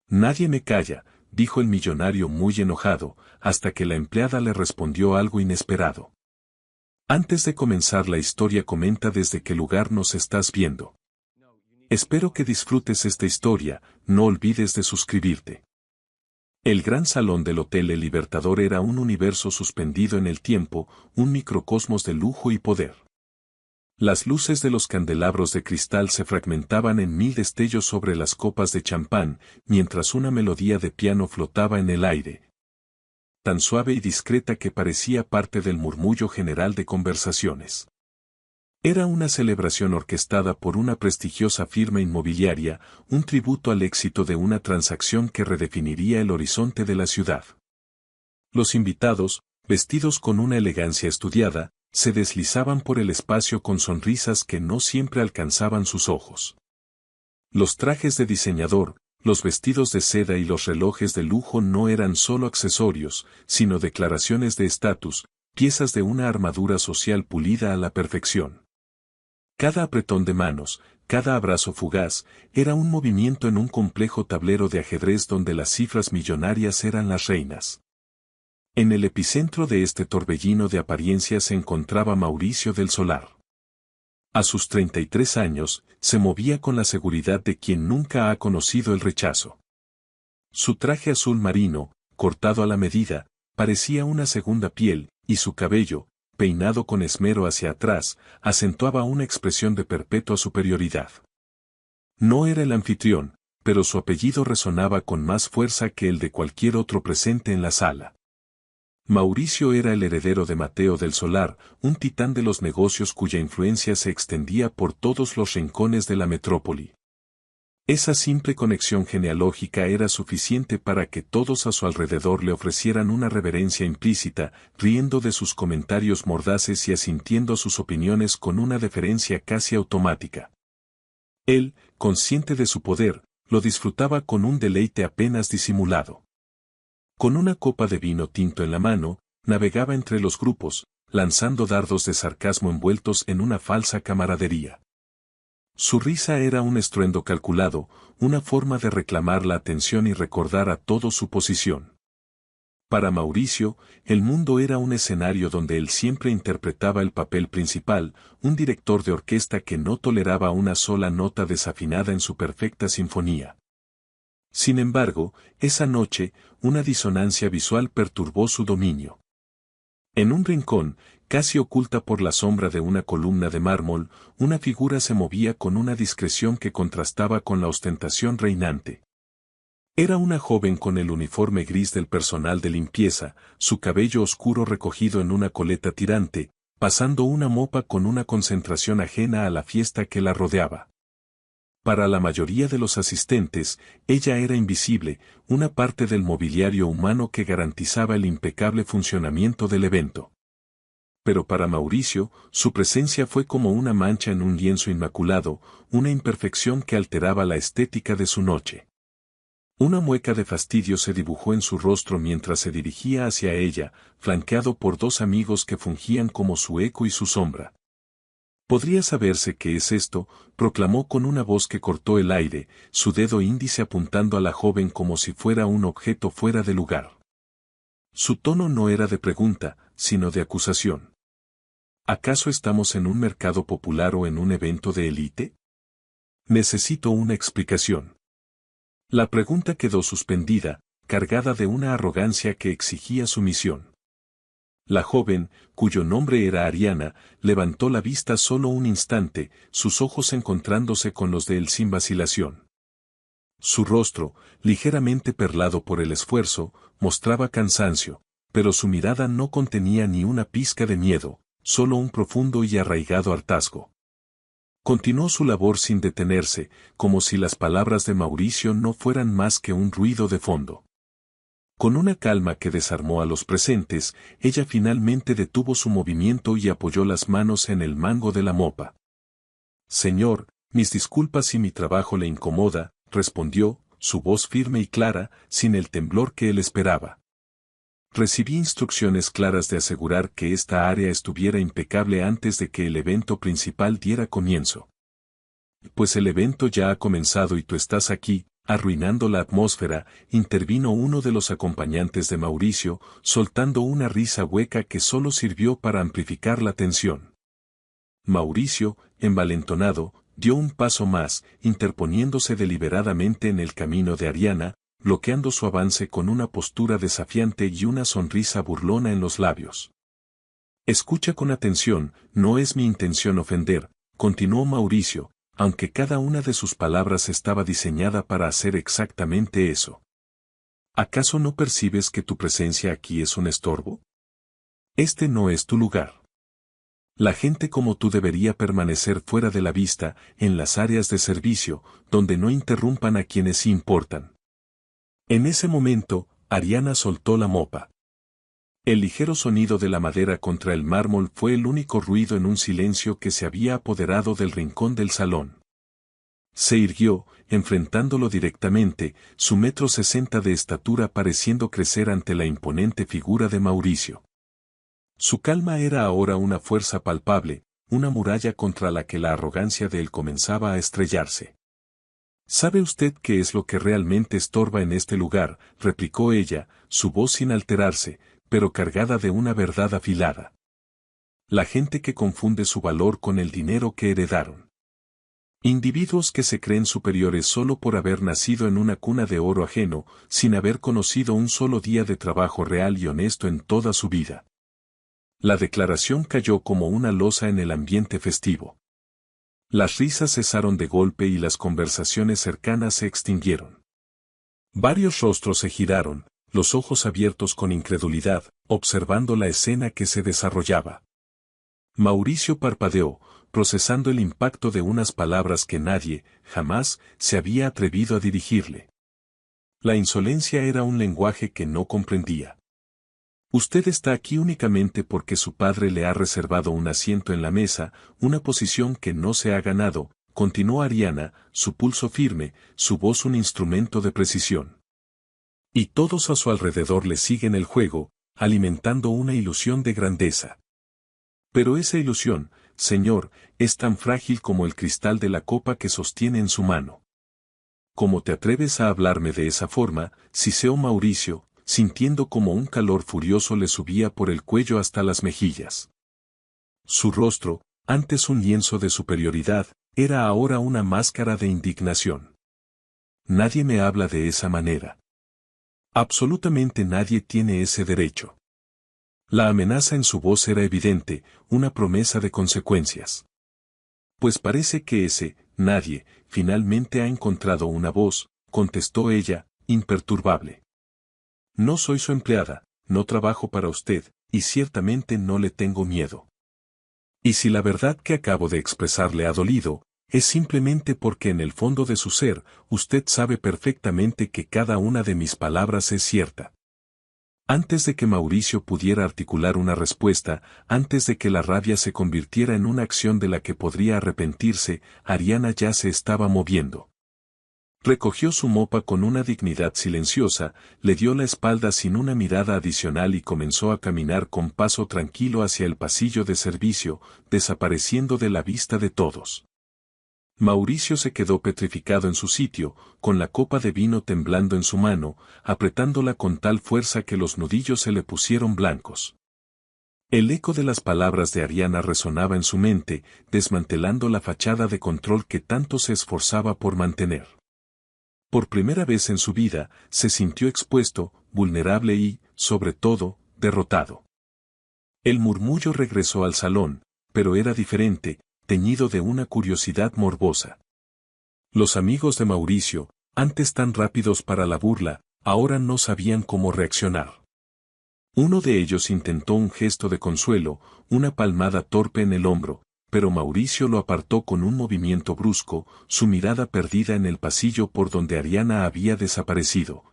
Nadie me calla, dijo el millonario muy enojado, hasta que la empleada le respondió algo inesperado. Antes de comenzar la historia, comenta desde qué lugar nos estás viendo. Espero que disfrutes esta historia, no olvides de suscribirte. El gran salón del Hotel El Libertador era un universo suspendido en el tiempo, un microcosmos de lujo y poder. Las luces de los candelabros de cristal se fragmentaban en 1000 destellos sobre las copas de champán, mientras una melodía de piano flotaba en el aire, tan suave y discreta que parecía parte del murmullo general de conversaciones. Era una celebración orquestada por una prestigiosa firma inmobiliaria, un tributo al éxito de una transacción que redefiniría el horizonte de la ciudad. Los invitados, vestidos con una elegancia estudiada, se deslizaban por el espacio con sonrisas que no siempre alcanzaban sus ojos. Los trajes de diseñador, los vestidos de seda y los relojes de lujo no eran solo accesorios, sino declaraciones de estatus, piezas de una armadura social pulida a la perfección. Cada apretón de manos, cada abrazo fugaz, era un movimiento en un complejo tablero de ajedrez donde las cifras millonarias eran las reinas. En el epicentro de este torbellino de apariencias se encontraba Mauricio del Solar. A sus 33 años, se movía con la seguridad de quien nunca ha conocido el rechazo. Su traje azul marino, cortado a la medida, parecía una segunda piel, y su cabello, peinado con esmero hacia atrás, acentuaba una expresión de perpetua superioridad. No era el anfitrión, pero su apellido resonaba con más fuerza que el de cualquier otro presente en la sala. Mauricio era el heredero de Mateo del Solar, un titán de los negocios cuya influencia se extendía por todos los rincones de la metrópoli. Esa simple conexión genealógica era suficiente para que todos a su alrededor le ofrecieran una reverencia implícita, riendo de sus comentarios mordaces y asintiendo a sus opiniones con una deferencia casi automática. Él, consciente de su poder, lo disfrutaba con un deleite apenas disimulado. Con una copa de vino tinto en la mano, navegaba entre los grupos, lanzando dardos de sarcasmo envueltos en una falsa camaradería. Su risa era un estruendo calculado, una forma de reclamar la atención y recordar a todos su posición. Para Mauricio, el mundo era un escenario donde él siempre interpretaba el papel principal, un director de orquesta que no toleraba una sola nota desafinada en su perfecta sinfonía. Sin embargo, esa noche, una disonancia visual perturbó su dominio. En un rincón, casi oculta por la sombra de una columna de mármol, una figura se movía con una discreción que contrastaba con la ostentación reinante. Era una joven con el uniforme gris del personal de limpieza, su cabello oscuro recogido en una coleta tirante, pasando una mopa con una concentración ajena a la fiesta que la rodeaba. Para la mayoría de los asistentes, ella era invisible, una parte del mobiliario humano que garantizaba el impecable funcionamiento del evento. Pero para Mauricio, su presencia fue como una mancha en un lienzo inmaculado, una imperfección que alteraba la estética de su noche. Una mueca de fastidio se dibujó en su rostro mientras se dirigía hacia ella, flanqueado por dos amigos que fungían como su eco y su sombra. «¿Podría saberse qué es esto?», proclamó con una voz que cortó el aire, su dedo índice apuntando a la joven como si fuera un objeto fuera de lugar. Su tono no era de pregunta, sino de acusación. ¿Acaso estamos en un mercado popular o en un evento de élite? Necesito una explicación. La pregunta quedó suspendida, cargada de una arrogancia que exigía sumisión. La joven, cuyo nombre era Ariana, levantó la vista solo un instante, sus ojos encontrándose con los de él sin vacilación. Su rostro, ligeramente perlado por el esfuerzo, mostraba cansancio, pero su mirada no contenía ni una pizca de miedo, solo un profundo y arraigado hartazgo. Continuó su labor sin detenerse, como si las palabras de Mauricio no fueran más que un ruido de fondo. Con una calma que desarmó a los presentes, ella finalmente detuvo su movimiento y apoyó las manos en el mango de la mopa. «Señor, mis disculpas si mi trabajo le incomoda», respondió, su voz firme y clara, sin el temblor que él esperaba. «Recibí instrucciones claras de asegurar que esta área estuviera impecable antes de que el evento principal diera comienzo». «Pues el evento ya ha comenzado y tú estás aquí», arruinando la atmósfera, intervino uno de los acompañantes de Mauricio, soltando una risa hueca que solo sirvió para amplificar la tensión. Mauricio, envalentonado, dio un paso más, interponiéndose deliberadamente en el camino de Ariana, bloqueando su avance con una postura desafiante y una sonrisa burlona en los labios. Escucha con atención, no es mi intención ofender, continuó Mauricio, aunque cada una de sus palabras estaba diseñada para hacer exactamente eso. ¿Acaso no percibes que tu presencia aquí es un estorbo? Este no es tu lugar. La gente como tú debería permanecer fuera de la vista, en las áreas de servicio, donde no interrumpan a quienes sí importan. En ese momento, Ariana soltó la mopa. El ligero sonido de la madera contra el mármol fue el único ruido en un silencio que se había apoderado del rincón del salón. Se irguió, enfrentándolo directamente, su 1,60 m de estatura pareciendo crecer ante la imponente figura de Mauricio. Su calma era ahora una fuerza palpable, una muralla contra la que la arrogancia de él comenzaba a estrellarse. ¿Sabe usted qué es lo que realmente estorba en este lugar?, replicó ella, su voz sin alterarse, pero cargada de una verdad afilada. La gente que confunde su valor con el dinero que heredaron. Individuos que se creen superiores solo por haber nacido en una cuna de oro ajeno, sin haber conocido un solo día de trabajo real y honesto en toda su vida. La declaración cayó como una losa en el ambiente festivo. Las risas cesaron de golpe y las conversaciones cercanas se extinguieron. Varios rostros se giraron, los ojos abiertos con incredulidad, observando la escena que se desarrollaba. Mauricio parpadeó, procesando el impacto de unas palabras que nadie, jamás, se había atrevido a dirigirle. La insolencia era un lenguaje que no comprendía. Usted está aquí únicamente porque su padre le ha reservado un asiento en la mesa, una posición que no se ha ganado, continuó Ariana, su pulso firme, su voz un instrumento de precisión. Y todos a su alrededor le siguen el juego, alimentando una ilusión de grandeza. Pero esa ilusión, señor, es tan frágil como el cristal de la copa que sostiene en su mano. ¿Cómo te atreves a hablarme de esa forma?, siseó Mauricio, sintiendo como un calor furioso le subía por el cuello hasta las mejillas. Su rostro, antes un lienzo de superioridad, era ahora una máscara de indignación. Nadie me habla de esa manera. Absolutamente nadie tiene ese derecho. La amenaza en su voz era evidente, una promesa de consecuencias. Pues parece que ese, nadie, finalmente ha encontrado una voz, contestó ella, imperturbable. No soy su empleada, no trabajo para usted, y ciertamente no le tengo miedo. Y si la verdad que acabo de expresar le ha dolido, es simplemente porque en el fondo de su ser, usted sabe perfectamente que cada una de mis palabras es cierta. Antes de que Mauricio pudiera articular una respuesta, antes de que la rabia se convirtiera en una acción de la que podría arrepentirse, Ariana ya se estaba moviendo. Recogió su mopa con una dignidad silenciosa, le dio la espalda sin una mirada adicional y comenzó a caminar con paso tranquilo hacia el pasillo de servicio, desapareciendo de la vista de todos. Mauricio se quedó petrificado en su sitio, con la copa de vino temblando en su mano, apretándola con tal fuerza que los nudillos se le pusieron blancos. El eco de las palabras de Ariana resonaba en su mente, desmantelando la fachada de control que tanto se esforzaba por mantener. Por primera vez en su vida, se sintió expuesto, vulnerable y, sobre todo, derrotado. El murmullo regresó al salón, pero era diferente, teñido de una curiosidad morbosa. Los amigos de Mauricio, antes tan rápidos para la burla, ahora no sabían cómo reaccionar. Uno de ellos intentó un gesto de consuelo, una palmada torpe en el hombro, pero Mauricio lo apartó con un movimiento brusco, su mirada perdida en el pasillo por donde Ariana había desaparecido.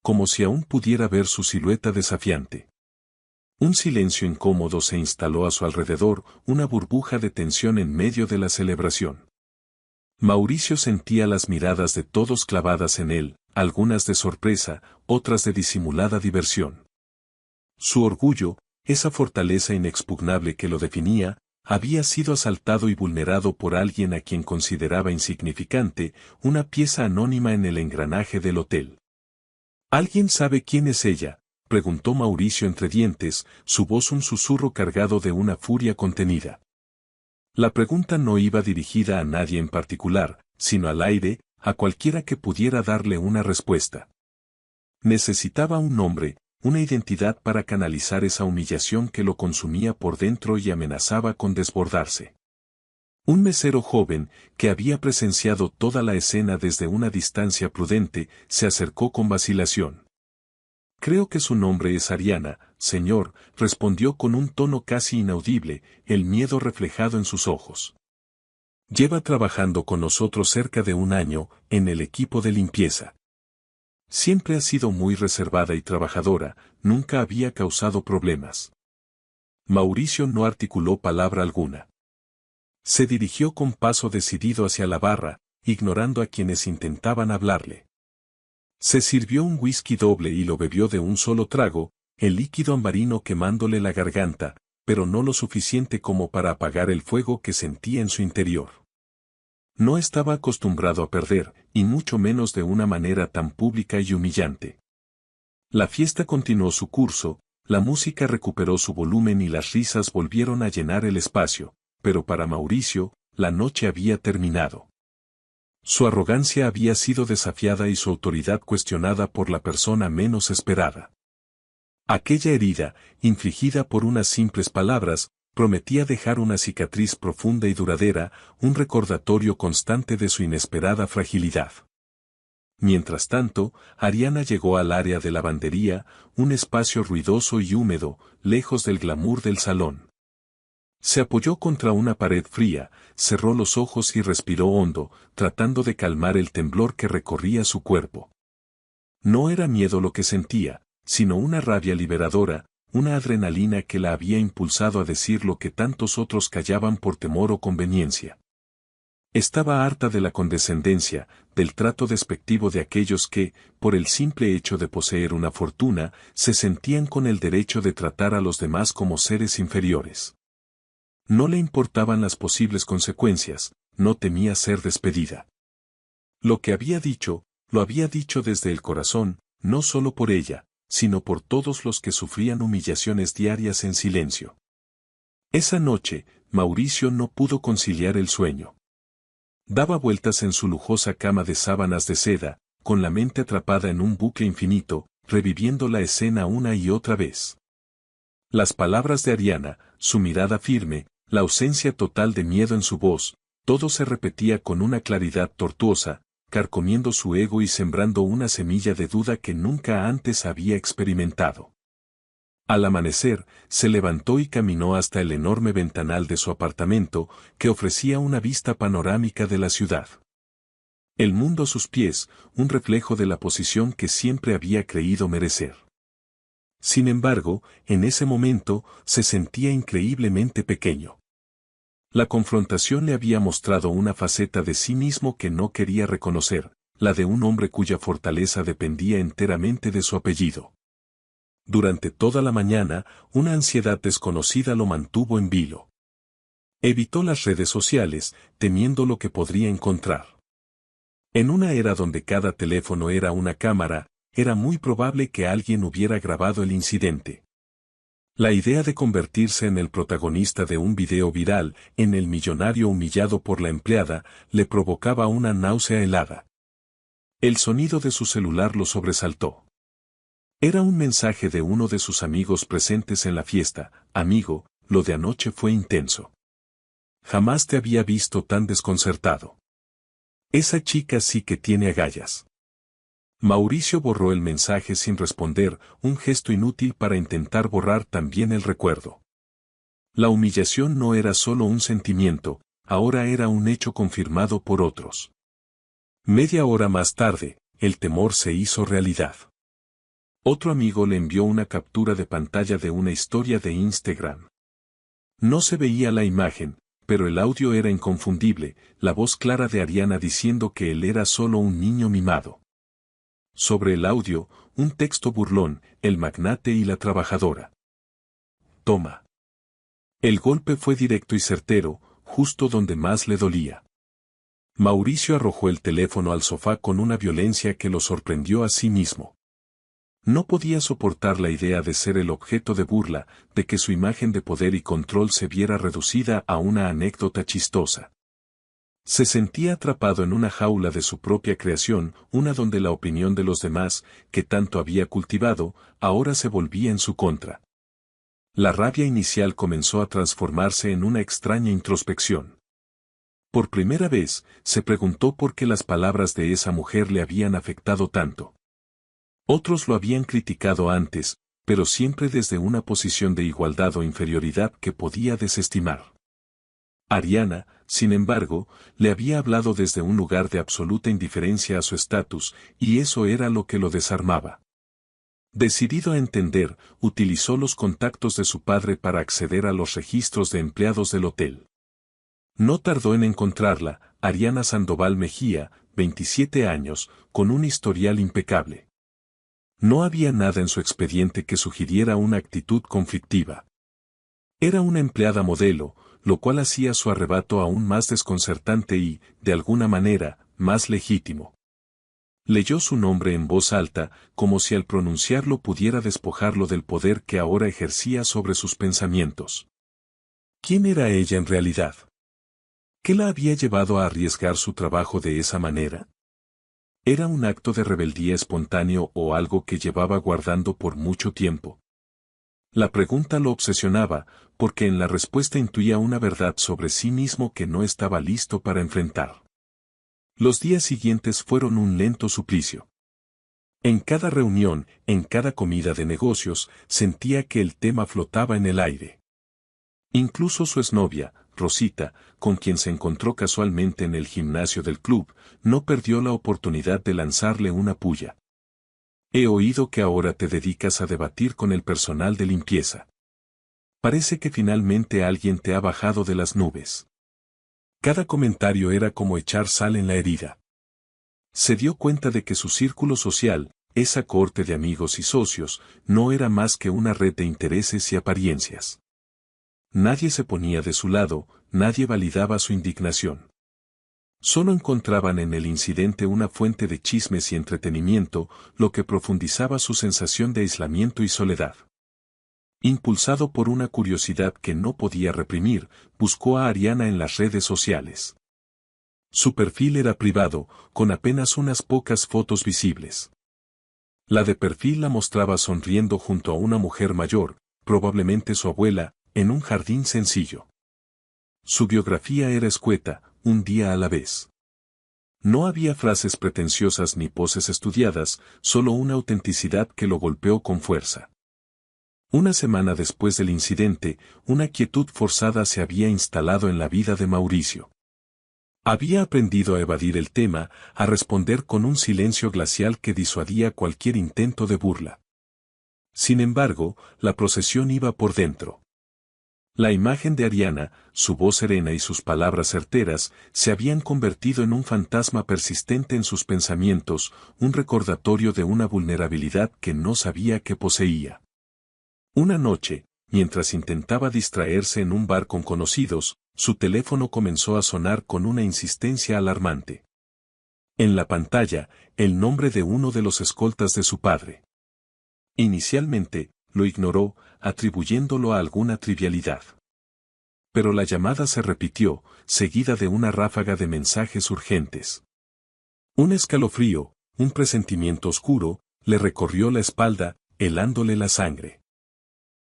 Como si aún pudiera ver su silueta desafiante. Un silencio incómodo se instaló a su alrededor, una burbuja de tensión en medio de la celebración. Mauricio sentía las miradas de todos clavadas en él, algunas de sorpresa, otras de disimulada diversión. Su orgullo, esa fortaleza inexpugnable que lo definía, había sido asaltado y vulnerado por alguien a quien consideraba insignificante, una pieza anónima en el engranaje del hotel. ¿Alguien sabe quién es ella?, preguntó Mauricio entre dientes, su voz un susurro cargado de una furia contenida. La pregunta no iba dirigida a nadie en particular, sino al aire, a cualquiera que pudiera darle una respuesta. Necesitaba un nombre, una identidad para canalizar esa humillación que lo consumía por dentro y amenazaba con desbordarse. Un mesero joven, que había presenciado toda la escena desde una distancia prudente, se acercó con vacilación. Creo que su nombre es Ariana, señor, respondió con un tono casi inaudible, el miedo reflejado en sus ojos. Lleva trabajando con nosotros cerca de un año, en el equipo de limpieza. Siempre ha sido muy reservada y trabajadora, nunca había causado problemas. Mauricio no articuló palabra alguna. Se dirigió con paso decidido hacia la barra, ignorando a quienes intentaban hablarle. Se sirvió un whisky doble y lo bebió de un solo trago, el líquido ambarino quemándole la garganta, pero no lo suficiente como para apagar el fuego que sentía en su interior. No estaba acostumbrado a perder, y mucho menos de una manera tan pública y humillante. La fiesta continuó su curso, la música recuperó su volumen y las risas volvieron a llenar el espacio, pero para Mauricio, la noche había terminado. Su arrogancia había sido desafiada y su autoridad cuestionada por la persona menos esperada. Aquella herida, infligida por unas simples palabras, prometía dejar una cicatriz profunda y duradera, un recordatorio constante de su inesperada fragilidad. Mientras tanto, Ariana llegó al área de lavandería, un espacio ruidoso y húmedo, lejos del glamour del salón. Se apoyó contra una pared fría, cerró los ojos y respiró hondo, tratando de calmar el temblor que recorría su cuerpo. No era miedo lo que sentía, sino una rabia liberadora, una adrenalina que la había impulsado a decir lo que tantos otros callaban por temor o conveniencia. Estaba harta de la condescendencia, del trato despectivo de aquellos que, por el simple hecho de poseer una fortuna, se sentían con el derecho de tratar a los demás como seres inferiores. No le importaban las posibles consecuencias, no temía ser despedida. Lo que había dicho, lo había dicho desde el corazón, no solo por ella, sino por todos los que sufrían humillaciones diarias en silencio. Esa noche, Mauricio no pudo conciliar el sueño. Daba vueltas en su lujosa cama de sábanas de seda, con la mente atrapada en un bucle infinito, reviviendo la escena una y otra vez. Las palabras de Ariana, su mirada firme, la ausencia total de miedo en su voz, todo se repetía con una claridad tortuosa, carcomiendo su ego y sembrando una semilla de duda que nunca antes había experimentado. Al amanecer, se levantó y caminó hasta el enorme ventanal de su apartamento, que ofrecía una vista panorámica de la ciudad. El mundo a sus pies, un reflejo de la posición que siempre había creído merecer. Sin embargo, en ese momento, se sentía increíblemente pequeño. La confrontación le había mostrado una faceta de sí mismo que no quería reconocer, la de un hombre cuya fortaleza dependía enteramente de su apellido. Durante toda la mañana, una ansiedad desconocida lo mantuvo en vilo. Evitó las redes sociales, temiendo lo que podría encontrar. En una era donde cada teléfono era una cámara, era muy probable que alguien hubiera grabado el incidente. La idea de convertirse en el protagonista de un video viral, en el millonario humillado por la empleada, le provocaba una náusea helada. El sonido de su celular lo sobresaltó. Era un mensaje de uno de sus amigos presentes en la fiesta: amigo, lo de anoche fue intenso. Jamás te había visto tan desconcertado. Esa chica sí que tiene agallas. Mauricio borró el mensaje sin responder, un gesto inútil para intentar borrar también el recuerdo. La humillación no era solo un sentimiento, ahora era un hecho confirmado por otros. Media hora más tarde, el temor se hizo realidad. Otro amigo le envió una captura de pantalla de una historia de Instagram. No se veía la imagen, pero el audio era inconfundible, la voz clara de Ariana diciendo que él era solo un niño mimado. Sobre el audio, un texto burlón: el magnate y la trabajadora. Toma. El golpe fue directo y certero, justo donde más le dolía. Mauricio arrojó el teléfono al sofá con una violencia que lo sorprendió a sí mismo. No podía soportar la idea de ser el objeto de burla, de que su imagen de poder y control se viera reducida a una anécdota chistosa. Se sentía atrapado en una jaula de su propia creación, una donde la opinión de los demás, que tanto había cultivado, ahora se volvía en su contra. La rabia inicial comenzó a transformarse en una extraña introspección. Por primera vez, se preguntó por qué las palabras de esa mujer le habían afectado tanto. Otros lo habían criticado antes, pero siempre desde una posición de igualdad o inferioridad que podía desestimar. Ariana, sin embargo, le había hablado desde un lugar de absoluta indiferencia a su estatus, y eso era lo que lo desarmaba. Decidido a entender, utilizó los contactos de su padre para acceder a los registros de empleados del hotel. No tardó en encontrarla, Ariana Sandoval Mejía, 27 años, con un historial impecable. No había nada en su expediente que sugiriera una actitud conflictiva. Era una empleada modelo, lo cual hacía su arrebato aún más desconcertante y, de alguna manera, más legítimo. Leyó su nombre en voz alta, como si al pronunciarlo pudiera despojarlo del poder que ahora ejercía sobre sus pensamientos. ¿Quién era ella en realidad? ¿Qué la había llevado a arriesgar su trabajo de esa manera? ¿Era un acto de rebeldía espontáneo o algo que llevaba guardando por mucho tiempo? La pregunta lo obsesionaba, porque en la respuesta intuía una verdad sobre sí mismo que no estaba listo para enfrentar. Los días siguientes fueron un lento suplicio. En cada reunión, en cada comida de negocios, sentía que el tema flotaba en el aire. Incluso su exnovia, Rosita, con quien se encontró casualmente en el gimnasio del club, no perdió la oportunidad de lanzarle una puya. He oído que ahora te dedicas a debatir con el personal de limpieza. Parece que finalmente alguien te ha bajado de las nubes. Cada comentario era como echar sal en la herida. Se dio cuenta de que su círculo social, esa corte de amigos y socios, no era más que una red de intereses y apariencias. Nadie se ponía de su lado, nadie validaba su indignación. Solo encontraban en el incidente una fuente de chismes y entretenimiento, lo que profundizaba su sensación de aislamiento y soledad. Impulsado por una curiosidad que no podía reprimir, buscó a Ariana en las redes sociales. Su perfil era privado, con apenas unas pocas fotos visibles. La de perfil la mostraba sonriendo junto a una mujer mayor, probablemente su abuela, en un jardín sencillo. Su biografía era escueta, un día a la vez. No había frases pretenciosas ni poses estudiadas, solo una autenticidad que lo golpeó con fuerza. Una semana después del incidente, una quietud forzada se había instalado en la vida de Mauricio. Había aprendido a evadir el tema, a responder con un silencio glacial que disuadía cualquier intento de burla. Sin embargo, la procesión iba por dentro. La imagen de Ariana, su voz serena y sus palabras certeras, se habían convertido en un fantasma persistente en sus pensamientos, un recordatorio de una vulnerabilidad que no sabía que poseía. Una noche, mientras intentaba distraerse en un bar con conocidos, su teléfono comenzó a sonar con una insistencia alarmante. En la pantalla, el nombre de uno de los escoltas de su padre. Inicialmente, lo ignoró, atribuyéndolo a alguna trivialidad. Pero la llamada se repitió, seguida de una ráfaga de mensajes urgentes. Un escalofrío, un presentimiento oscuro, le recorrió la espalda, helándole la sangre.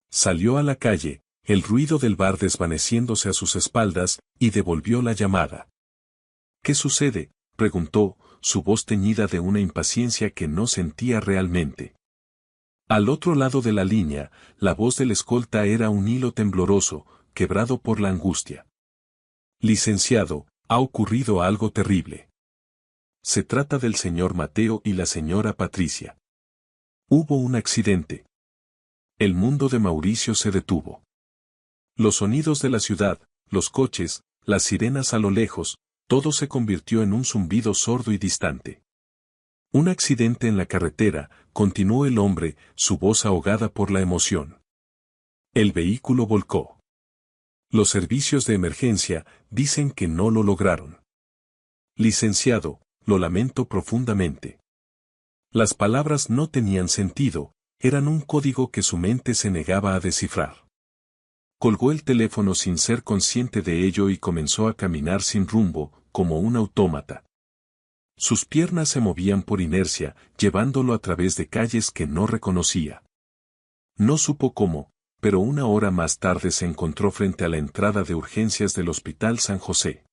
Salió a la calle, el ruido del bar desvaneciéndose a sus espaldas, y devolvió la llamada. ¿Qué sucede?, preguntó, su voz teñida de una impaciencia que no sentía realmente. Al otro lado de la línea, la voz del escolta era un hilo tembloroso, quebrado por la angustia. Licenciado, ha ocurrido algo terrible. Se trata del señor Mateo y la señora Patricia. Hubo un accidente. El mundo de Mauricio se detuvo. Los sonidos de la ciudad, los coches, las sirenas a lo lejos, todo se convirtió en un zumbido sordo y distante. Un accidente en la carretera, continuó el hombre, su voz ahogada por la emoción. El vehículo volcó. Los servicios de emergencia dicen que no lo lograron. Licenciado, lo lamento profundamente. Las palabras no tenían sentido, eran un código que su mente se negaba a descifrar. Colgó el teléfono sin ser consciente de ello y comenzó a caminar sin rumbo, como un autómata. Sus piernas se movían por inercia, llevándolo a través de calles que no reconocía. No supo cómo, pero una hora más tarde se encontró frente a la entrada de urgencias del Hospital San José.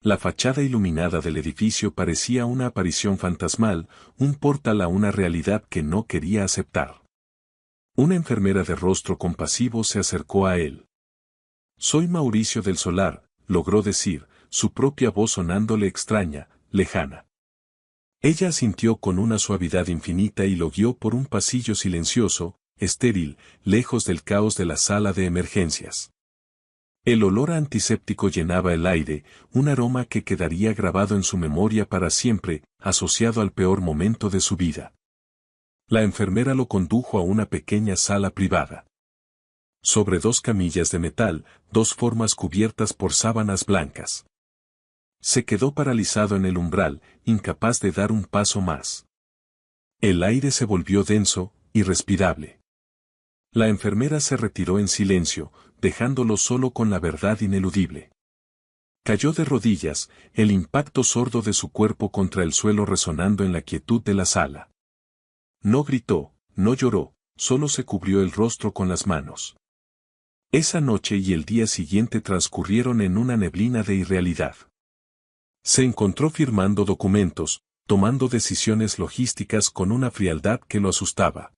La fachada iluminada del edificio parecía una aparición fantasmal, un portal a una realidad que no quería aceptar. Una enfermera de rostro compasivo se acercó a él. «Soy Mauricio del Solar», logró decir, su propia voz sonándole extraña, lejana. Ella asintió con una suavidad infinita y lo guió por un pasillo silencioso, estéril, lejos del caos de la sala de emergencias. El olor a antiséptico llenaba el aire, un aroma que quedaría grabado en su memoria para siempre, asociado al peor momento de su vida. La enfermera lo condujo a una pequeña sala privada. Sobre 2 camillas de metal, 2 formas cubiertas por sábanas blancas. Se quedó paralizado en el umbral, incapaz de dar un paso más. El aire se volvió denso, irrespirable. La enfermera se retiró en silencio, dejándolo solo con la verdad ineludible. Cayó de rodillas, el impacto sordo de su cuerpo contra el suelo resonando en la quietud de la sala. No gritó, no lloró, solo se cubrió el rostro con las manos. Esa noche y el día siguiente transcurrieron en una neblina de irrealidad. Se encontró firmando documentos, tomando decisiones logísticas con una frialdad que lo asustaba.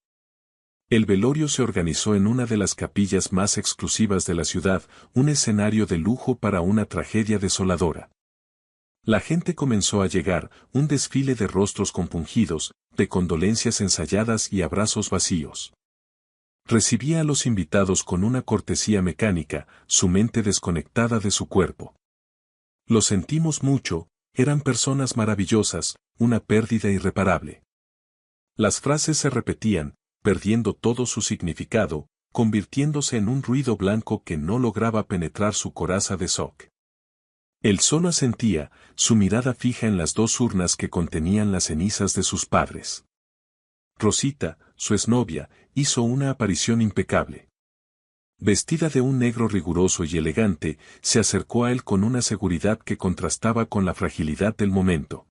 El velorio se organizó en una de las capillas más exclusivas de la ciudad, un escenario de lujo para una tragedia desoladora. La gente comenzó a llegar, un desfile de rostros compungidos, de condolencias ensayadas y abrazos vacíos. Recibía a los invitados con una cortesía mecánica, su mente desconectada de su cuerpo. Lo sentimos mucho, eran personas maravillosas, una pérdida irreparable. Las frases se repetían, perdiendo todo su significado, convirtiéndose en un ruido blanco que no lograba penetrar su coraza de shock. Él solo asentía, su mirada fija en las 2 urnas que contenían las cenizas de sus padres. Rosita, su exnovia, hizo una aparición impecable. Vestida de un negro riguroso y elegante, se acercó a él con una seguridad que contrastaba con la fragilidad del momento.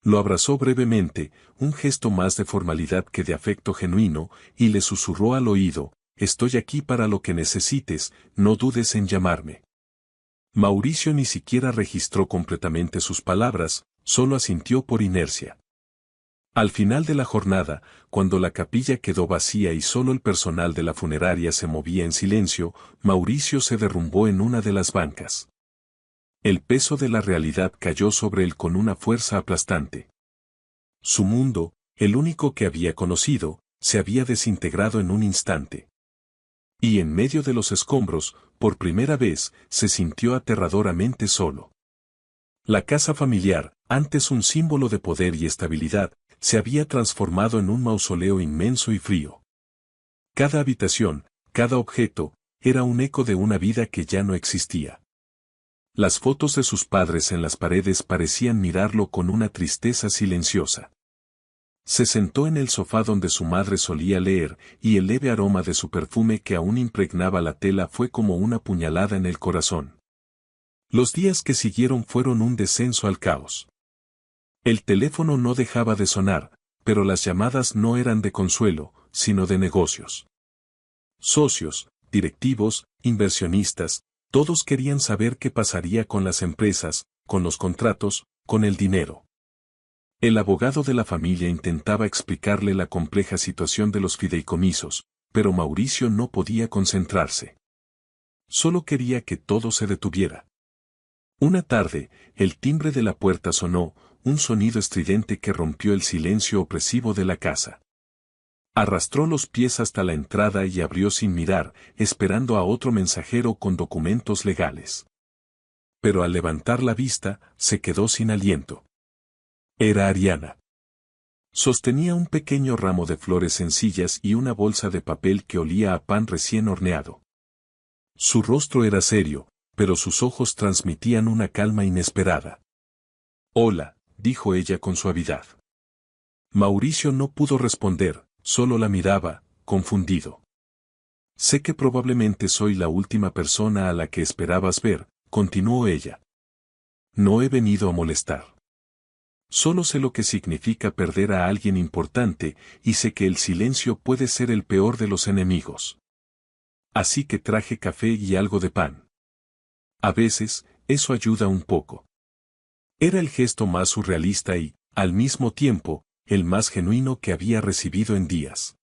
Lo abrazó brevemente, un gesto más de formalidad que de afecto genuino, y le susurró al oído, «Estoy aquí para lo que necesites, no dudes en llamarme». Mauricio ni siquiera registró completamente sus palabras, solo asintió por inercia. Al final de la jornada, cuando la capilla quedó vacía y solo el personal de la funeraria se movía en silencio, Mauricio se derrumbó en una de las bancas. El peso de la realidad cayó sobre él con una fuerza aplastante. Su mundo, el único que había conocido, se había desintegrado en un instante. Y en medio de los escombros, por primera vez, se sintió aterradoramente solo. La casa familiar, antes un símbolo de poder y estabilidad, se había transformado en un mausoleo inmenso y frío. Cada habitación, cada objeto, era un eco de una vida que ya no existía. Las fotos de sus padres en las paredes parecían mirarlo con una tristeza silenciosa. Se sentó en el sofá donde su madre solía leer, y el leve aroma de su perfume que aún impregnaba la tela fue como una puñalada en el corazón. Los días que siguieron fueron un descenso al caos. El teléfono no dejaba de sonar, pero las llamadas no eran de consuelo, sino de negocios. Socios, directivos, inversionistas, todos querían saber qué pasaría con las empresas, con los contratos, con el dinero. El abogado de la familia intentaba explicarle la compleja situación de los fideicomisos, pero Mauricio no podía concentrarse. Solo quería que todo se detuviera. Una tarde, el timbre de la puerta sonó, un sonido estridente que rompió el silencio opresivo de la casa. Arrastró los pies hasta la entrada y abrió sin mirar, esperando a otro mensajero con documentos legales. Pero al levantar la vista, se quedó sin aliento. Era Ariana. Sostenía un pequeño ramo de flores sencillas y una bolsa de papel que olía a pan recién horneado. Su rostro era serio, pero sus ojos transmitían una calma inesperada. Hola, dijo ella con suavidad. Mauricio no pudo responder, solo la miraba, confundido. Sé que probablemente soy la última persona a la que esperabas ver, continuó ella. No he venido a molestar. Solo sé lo que significa perder a alguien importante, y sé que el silencio puede ser el peor de los enemigos. Así que traje café y algo de pan. A veces, eso ayuda un poco. Era el gesto más surrealista y, al mismo tiempo, el más genuino que había recibido en días.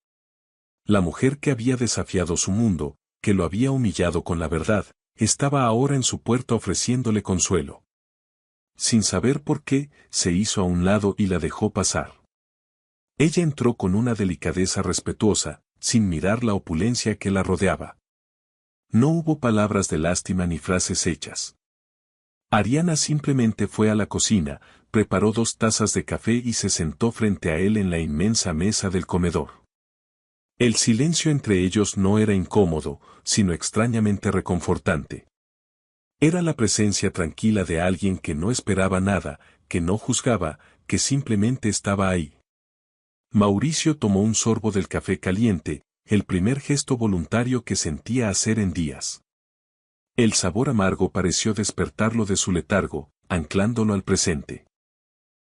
La mujer que había desafiado su mundo, que lo había humillado con la verdad, estaba ahora en su puerta ofreciéndole consuelo. Sin saber por qué, se hizo a un lado y la dejó pasar. Ella entró con una delicadeza respetuosa, sin mirar la opulencia que la rodeaba. No hubo palabras de lástima ni frases hechas. Ariana simplemente fue a la cocina, preparó 2 tazas de café y se sentó frente a él en la inmensa mesa del comedor. El silencio entre ellos no era incómodo, sino extrañamente reconfortante. Era la presencia tranquila de alguien que no esperaba nada, que no juzgaba, que simplemente estaba ahí. Mauricio tomó un sorbo del café caliente, el primer gesto voluntario que sentía hacer en días. El sabor amargo pareció despertarlo de su letargo, anclándolo al presente.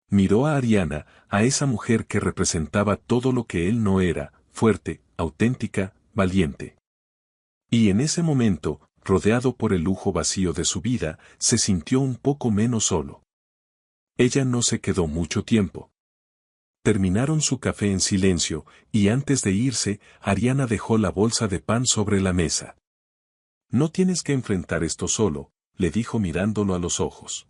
Miró a Ariana, a esa mujer que representaba todo lo que él no era, fuerte, auténtica, valiente. Y en ese momento, rodeado por el lujo vacío de su vida, se sintió un poco menos solo. Ella no se quedó mucho tiempo. Terminaron su café en silencio, y antes de irse, Ariana dejó la bolsa de pan sobre la mesa. No tienes que enfrentar esto solo, le dijo mirándolo a los ojos.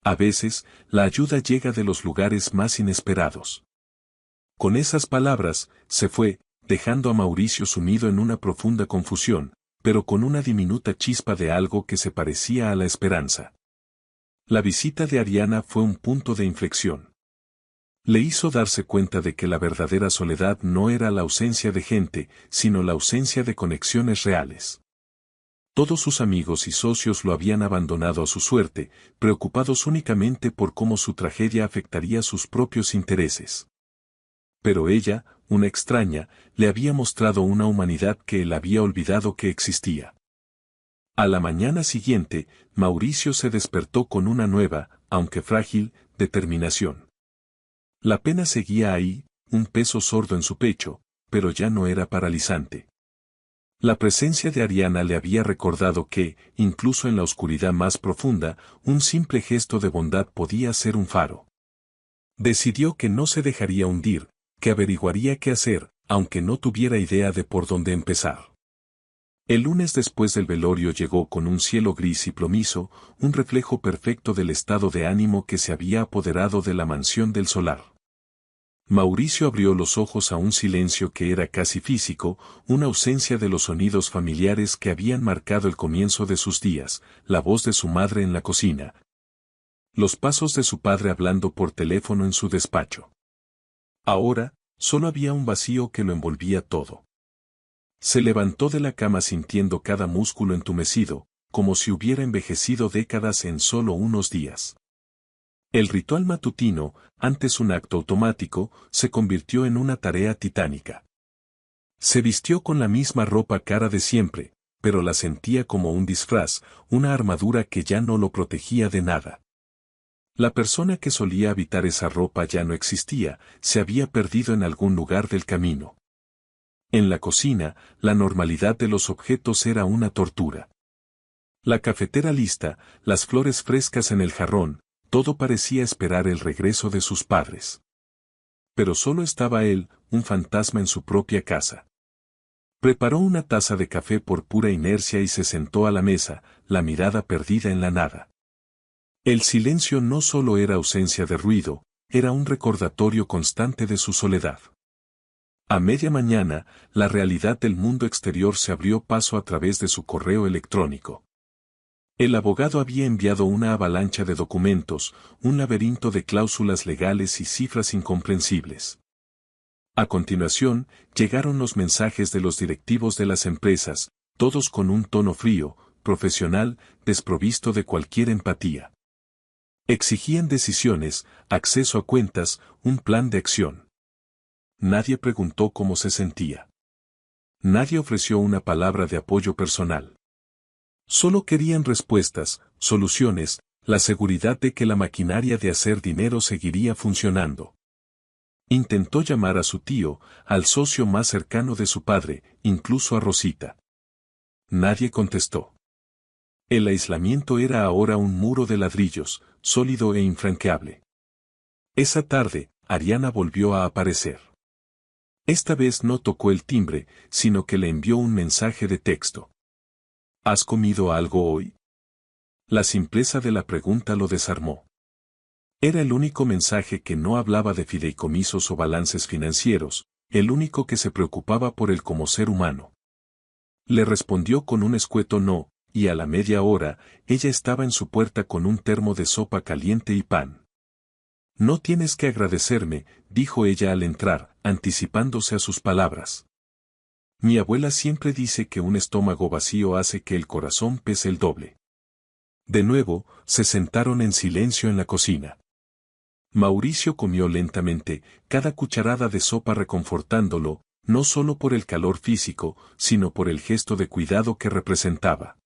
A veces, la ayuda llega de los lugares más inesperados. Con esas palabras, se fue, dejando a Mauricio sumido en una profunda confusión, pero con una diminuta chispa de algo que se parecía a la esperanza. La visita de Ariana fue un punto de inflexión. Le hizo darse cuenta de que la verdadera soledad no era la ausencia de gente, sino la ausencia de conexiones reales. Todos sus amigos y socios lo habían abandonado a su suerte, preocupados únicamente por cómo su tragedia afectaría sus propios intereses. Pero ella, una extraña, le había mostrado una humanidad que él había olvidado que existía. A la mañana siguiente, Mauricio se despertó con una nueva, aunque frágil, determinación. La pena seguía ahí, un peso sordo en su pecho, pero ya no era paralizante. La presencia de Ariana le había recordado que, incluso en la oscuridad más profunda, un simple gesto de bondad podía ser un faro. Decidió que no se dejaría hundir, que averiguaría qué hacer, aunque no tuviera idea de por dónde empezar. El lunes después del velorio llegó con un cielo gris y plomizo, un reflejo perfecto del estado de ánimo que se había apoderado de la mansión del solar. Mauricio abrió los ojos a un silencio que era casi físico, una ausencia de los sonidos familiares que habían marcado el comienzo de sus días, la voz de su madre en la cocina, los pasos de su padre hablando por teléfono en su despacho. Ahora, solo había un vacío que lo envolvía todo. Se levantó de la cama sintiendo cada músculo entumecido, como si hubiera envejecido décadas en solo unos días. El ritual matutino, antes un acto automático, se convirtió en una tarea titánica. Se vistió con la misma ropa cara de siempre, pero la sentía como un disfraz, una armadura que ya no lo protegía de nada. La persona que solía habitar esa ropa ya no existía, se había perdido en algún lugar del camino. En la cocina, la normalidad de los objetos era una tortura. La cafetera lista, las flores frescas en el jarrón, todo parecía esperar el regreso de sus padres. Pero solo estaba él, un fantasma en su propia casa. Preparó una taza de café por pura inercia y se sentó a la mesa, la mirada perdida en la nada. El silencio no solo era ausencia de ruido, era un recordatorio constante de su soledad. A media mañana, la realidad del mundo exterior se abrió paso a través de su correo electrónico. El abogado había enviado una avalancha de documentos, un laberinto de cláusulas legales y cifras incomprensibles. A continuación, llegaron los mensajes de los directivos de las empresas, todos con un tono frío, profesional, desprovisto de cualquier empatía. Exigían decisiones, acceso a cuentas, un plan de acción. Nadie preguntó cómo se sentía. Nadie ofreció una palabra de apoyo personal. Solo querían respuestas, soluciones, la seguridad de que la maquinaria de hacer dinero seguiría funcionando. Intentó llamar a su tío, al socio más cercano de su padre, incluso a Rosita. Nadie contestó. El aislamiento era ahora un muro de ladrillos, sólido e infranqueable. Esa tarde, Ariana volvió a aparecer. Esta vez no tocó el timbre, sino que le envió un mensaje de texto. ¿Has comido algo hoy? La simpleza de la pregunta lo desarmó. Era el único mensaje que no hablaba de fideicomisos o balances financieros, el único que se preocupaba por él como ser humano. Le respondió con un escueto no, y a la media hora, ella estaba en su puerta con un termo de sopa caliente y pan. No tienes que agradecerme, dijo ella al entrar, anticipándose a sus palabras. Mi abuela siempre dice que un estómago vacío hace que el corazón pese el doble. De nuevo, se sentaron en silencio en la cocina. Mauricio comió lentamente, cada cucharada de sopa reconfortándolo, no solo por el calor físico, sino por el gesto de cuidado que representaba.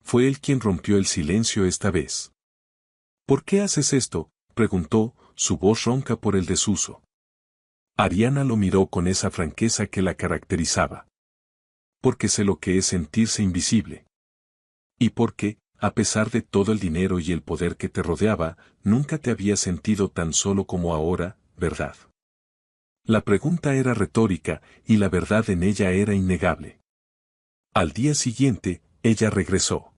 Fue él quien rompió el silencio esta vez. ¿Por qué haces esto?, preguntó, su voz ronca por el desuso. Ariana lo miró con esa franqueza que la caracterizaba. Porque sé lo que es sentirse invisible. Y porque, a pesar de todo el dinero y el poder que te rodeaba, nunca te había sentido tan solo como ahora, ¿verdad? La pregunta era retórica, y la verdad en ella era innegable. Al día siguiente, ella regresó.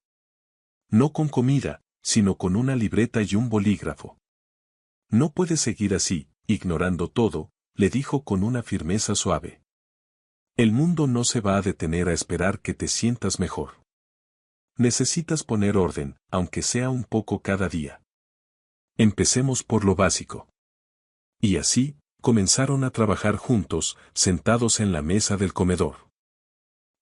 No con comida, sino con una libreta y un bolígrafo. No puedes seguir así, ignorando todo, le dijo con una firmeza suave. El mundo no se va a detener a esperar que te sientas mejor. Necesitas poner orden, aunque sea un poco cada día. Empecemos por lo básico. Y así, comenzaron a trabajar juntos, sentados en la mesa del comedor.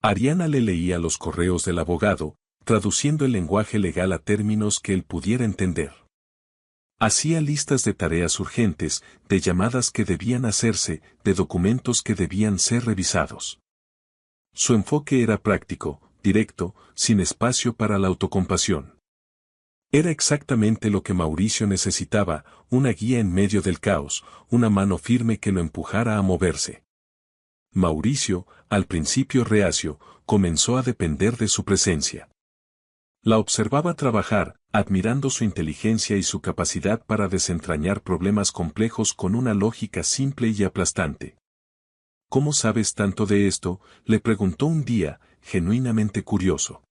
Ariana le leía los correos del abogado, traduciendo el lenguaje legal a términos que él pudiera entender. Hacía listas de tareas urgentes, de llamadas que debían hacerse, de documentos que debían ser revisados. Su enfoque era práctico, directo, sin espacio para la autocompasión. Era exactamente lo que Mauricio necesitaba, una guía en medio del caos, una mano firme que lo empujara a moverse. Mauricio, al principio reacio, comenzó a depender de su presencia. La observaba trabajar, admirando su inteligencia y su capacidad para desentrañar problemas complejos con una lógica simple y aplastante. ¿Cómo sabes tanto de esto?, le preguntó un día, genuinamente curioso.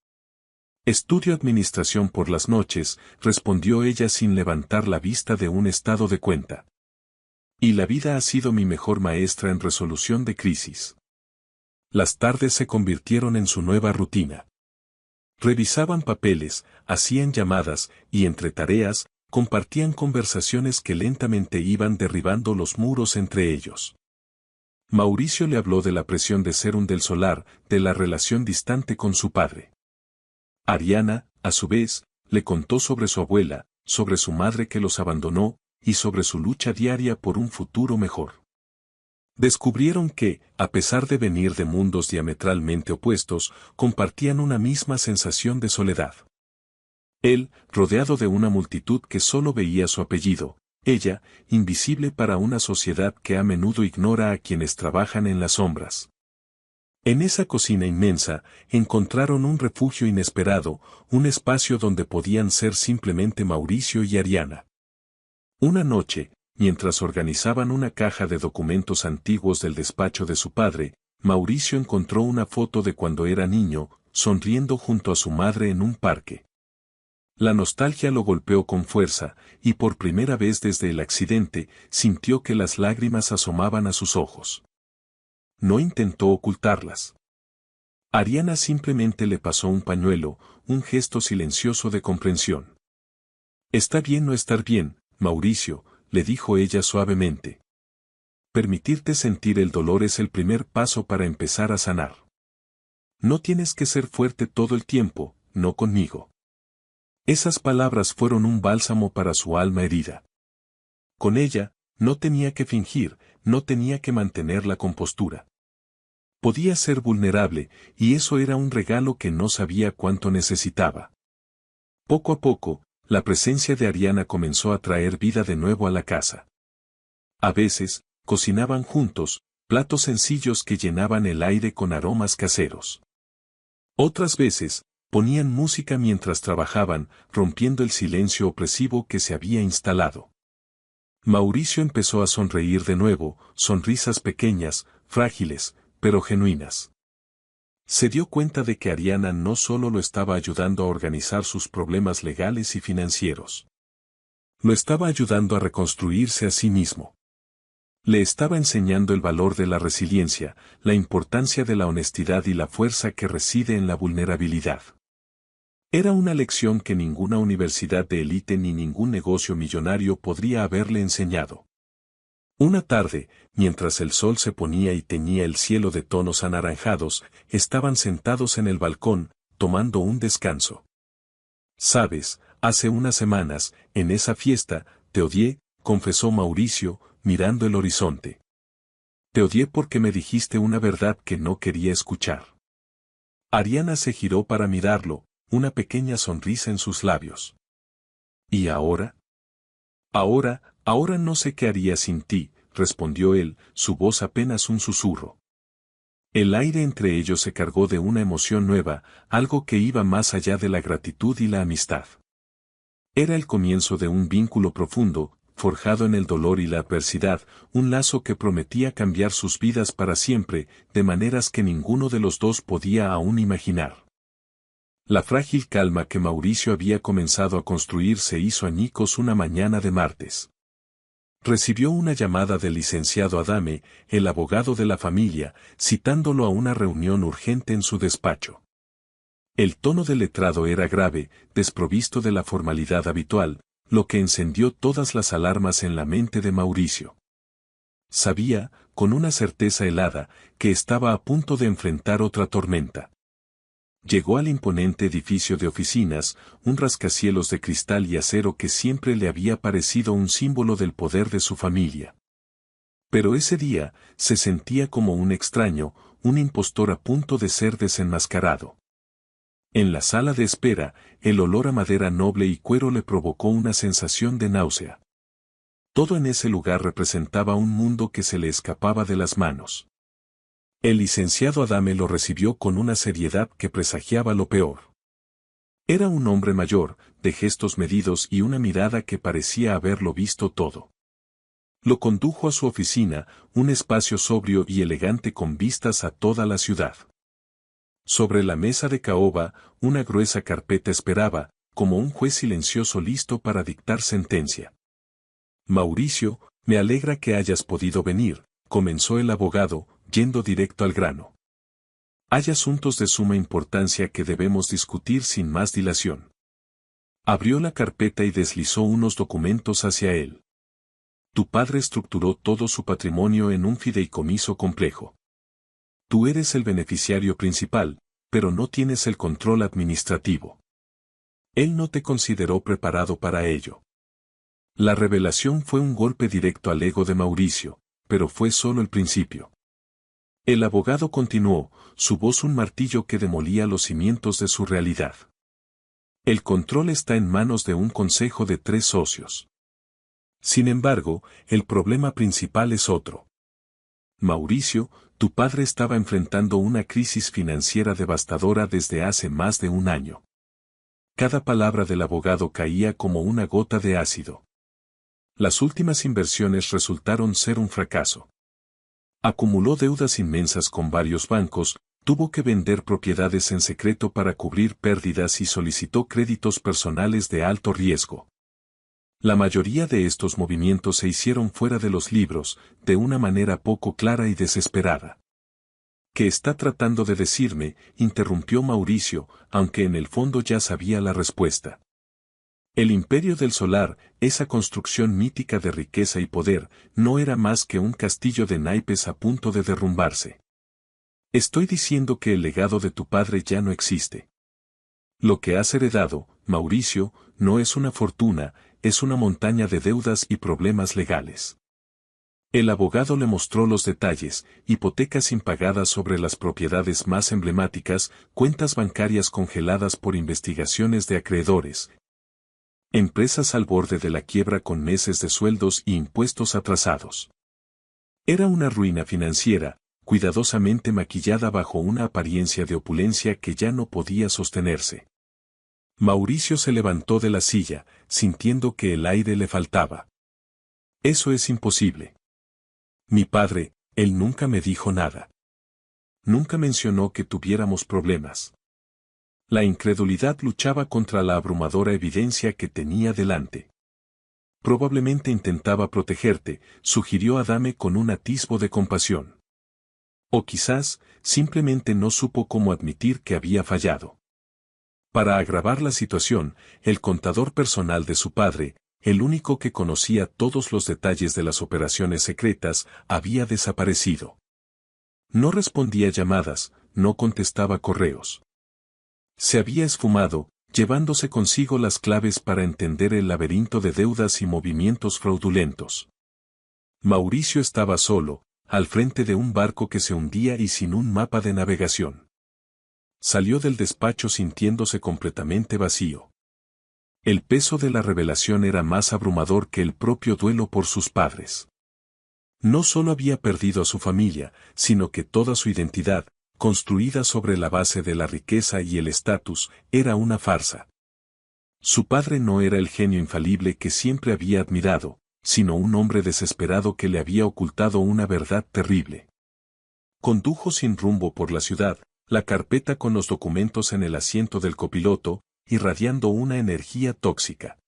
Estudio administración por las noches, respondió ella sin levantar la vista de un estado de cuenta. Y la vida ha sido mi mejor maestra en resolución de crisis. Las tardes se convirtieron en su nueva rutina. Revisaban papeles, hacían llamadas, y entre tareas, compartían conversaciones que lentamente iban derribando los muros entre ellos. Mauricio le habló de la presión de ser un del solar, de la relación distante con su padre. Ariana, a su vez, le contó sobre su abuela, sobre su madre que los abandonó, y sobre su lucha diaria por un futuro mejor. Descubrieron que, a pesar de venir de mundos diametralmente opuestos, compartían una misma sensación de soledad. Él, rodeado de una multitud que solo veía su apellido, ella, invisible para una sociedad que a menudo ignora a quienes trabajan en las sombras. En esa cocina inmensa, encontraron un refugio inesperado, un espacio donde podían ser simplemente Mauricio y Ariana. Una noche, mientras organizaban una caja de documentos antiguos del despacho de su padre, Mauricio encontró una foto de cuando era niño, sonriendo junto a su madre en un parque. La nostalgia lo golpeó con fuerza, y por primera vez desde el accidente, sintió que las lágrimas asomaban a sus ojos. No intentó ocultarlas. Ariana simplemente le pasó un pañuelo, un gesto silencioso de comprensión. Está bien no estar bien, Mauricio, le dijo ella suavemente. Permitirte sentir el dolor es el primer paso para empezar a sanar. No tienes que ser fuerte todo el tiempo, no conmigo. Esas palabras fueron un bálsamo para su alma herida. Con ella, no tenía que fingir, no tenía que mantener la compostura. Podía ser vulnerable, y eso era un regalo que no sabía cuánto necesitaba. Poco a poco, la presencia de Ariana comenzó a traer vida de nuevo a la casa. A veces, cocinaban juntos, platos sencillos que llenaban el aire con aromas caseros. Otras veces, ponían música mientras trabajaban, rompiendo el silencio opresivo que se había instalado. Mauricio empezó a sonreír de nuevo, sonrisas pequeñas, frágiles, pero genuinas. Se dio cuenta de que Ariana no solo lo estaba ayudando a organizar sus problemas legales y financieros. Lo estaba ayudando a reconstruirse a sí mismo. Le estaba enseñando el valor de la resiliencia, la importancia de la honestidad y la fuerza que reside en la vulnerabilidad. Era una lección que ninguna universidad de élite ni ningún negocio millonario podría haberle enseñado. Una tarde, mientras el sol se ponía y teñía el cielo de tonos anaranjados, estaban sentados en el balcón, tomando un descanso. «Sabes, hace unas semanas, en esa fiesta, te odié», confesó Mauricio, mirando el horizonte. «Te odié porque me dijiste una verdad que no quería escuchar». Ariana se giró para mirarlo, una pequeña sonrisa en sus labios. «¿Y ahora?» Ahora no sé qué haría sin ti», respondió él, su voz apenas un susurro. El aire entre ellos se cargó de una emoción nueva, algo que iba más allá de la gratitud y la amistad. Era el comienzo de un vínculo profundo, forjado en el dolor y la adversidad, un lazo que prometía cambiar sus vidas para siempre, de maneras que ninguno de los dos podía aún imaginar. La frágil calma que Mauricio había comenzado a construir se hizo añicos una mañana de martes. Recibió una llamada del licenciado Adame, el abogado de la familia, citándolo a una reunión urgente en su despacho. El tono del letrado era grave, desprovisto de la formalidad habitual, lo que encendió todas las alarmas en la mente de Mauricio. Sabía, con una certeza helada, que estaba a punto de enfrentar otra tormenta. Llegó al imponente edificio de oficinas, un rascacielos de cristal y acero que siempre le había parecido un símbolo del poder de su familia. Pero ese día, se sentía como un extraño, un impostor a punto de ser desenmascarado. En la sala de espera, el olor a madera noble y cuero le provocó una sensación de náusea. Todo en ese lugar representaba un mundo que se le escapaba de las manos. El licenciado Adame lo recibió con una seriedad que presagiaba lo peor. Era un hombre mayor, de gestos medidos y una mirada que parecía haberlo visto todo. Lo condujo a su oficina, un espacio sobrio y elegante con vistas a toda la ciudad. Sobre la mesa de caoba, una gruesa carpeta esperaba, como un juez silencioso listo para dictar sentencia. «Mauricio, me alegra que hayas podido venir», comenzó el abogado, yendo directo al grano. «Hay asuntos de suma importancia que debemos discutir sin más dilación». Abrió la carpeta y deslizó unos documentos hacia él. «Tu padre estructuró todo su patrimonio en un fideicomiso complejo. Tú eres el beneficiario principal, pero no tienes el control administrativo. Él no te consideró preparado para ello». La revelación fue un golpe directo al ego de Mauricio, pero fue solo el principio. El abogado continuó, su voz un martillo que demolía los cimientos de su realidad. «El control está en manos de un consejo de 3 socios. Sin embargo, el problema principal es otro. Mauricio, tu padre estaba enfrentando una crisis financiera devastadora desde hace más de un año». Cada palabra del abogado caía como una gota de ácido. Las últimas inversiones resultaron ser un fracaso. Acumuló deudas inmensas con varios bancos, tuvo que vender propiedades en secreto para cubrir pérdidas y solicitó créditos personales de alto riesgo. La mayoría de estos movimientos se hicieron fuera de los libros, de una manera poco clara y desesperada. «¿Qué está tratando de decirme?», interrumpió Mauricio, aunque en el fondo ya sabía la respuesta. El imperio del solar, esa construcción mítica de riqueza y poder, no era más que un castillo de naipes a punto de derrumbarse. Estoy diciendo que el legado de tu padre ya no existe. Lo que has heredado, Mauricio, no es una fortuna, es una montaña de deudas y problemas legales. El abogado le mostró los detalles: hipotecas impagadas sobre las propiedades más emblemáticas, cuentas bancarias congeladas por investigaciones de acreedores, empresas al borde de la quiebra con meses de sueldos y impuestos atrasados. Era una ruina financiera, cuidadosamente maquillada bajo una apariencia de opulencia que ya no podía sostenerse. Mauricio se levantó de la silla, sintiendo que el aire le faltaba. Eso es imposible. Mi padre, él nunca me dijo nada. Nunca mencionó que tuviéramos problemas. La incredulidad luchaba contra la abrumadora evidencia que tenía delante. Probablemente intentaba protegerte, sugirió Adame con un atisbo de compasión. O quizás, simplemente no supo cómo admitir que había fallado. Para agravar la situación, el contador personal de su padre, el único que conocía todos los detalles de las operaciones secretas, había desaparecido. No respondía llamadas, no contestaba correos. Se había esfumado, llevándose consigo las claves para entender el laberinto de deudas y movimientos fraudulentos. Mauricio estaba solo, al frente de un barco que se hundía y sin un mapa de navegación. Salió del despacho sintiéndose completamente vacío. El peso de la revelación era más abrumador que el propio duelo por sus padres. No solo había perdido a su familia, sino que toda su identidad, construida sobre la base de la riqueza y el estatus, era una farsa. Su padre no era el genio infalible que siempre había admirado, sino un hombre desesperado que le había ocultado una verdad terrible. Condujo sin rumbo por la ciudad, la carpeta con los documentos en el asiento del copiloto, irradiando una energía tóxica.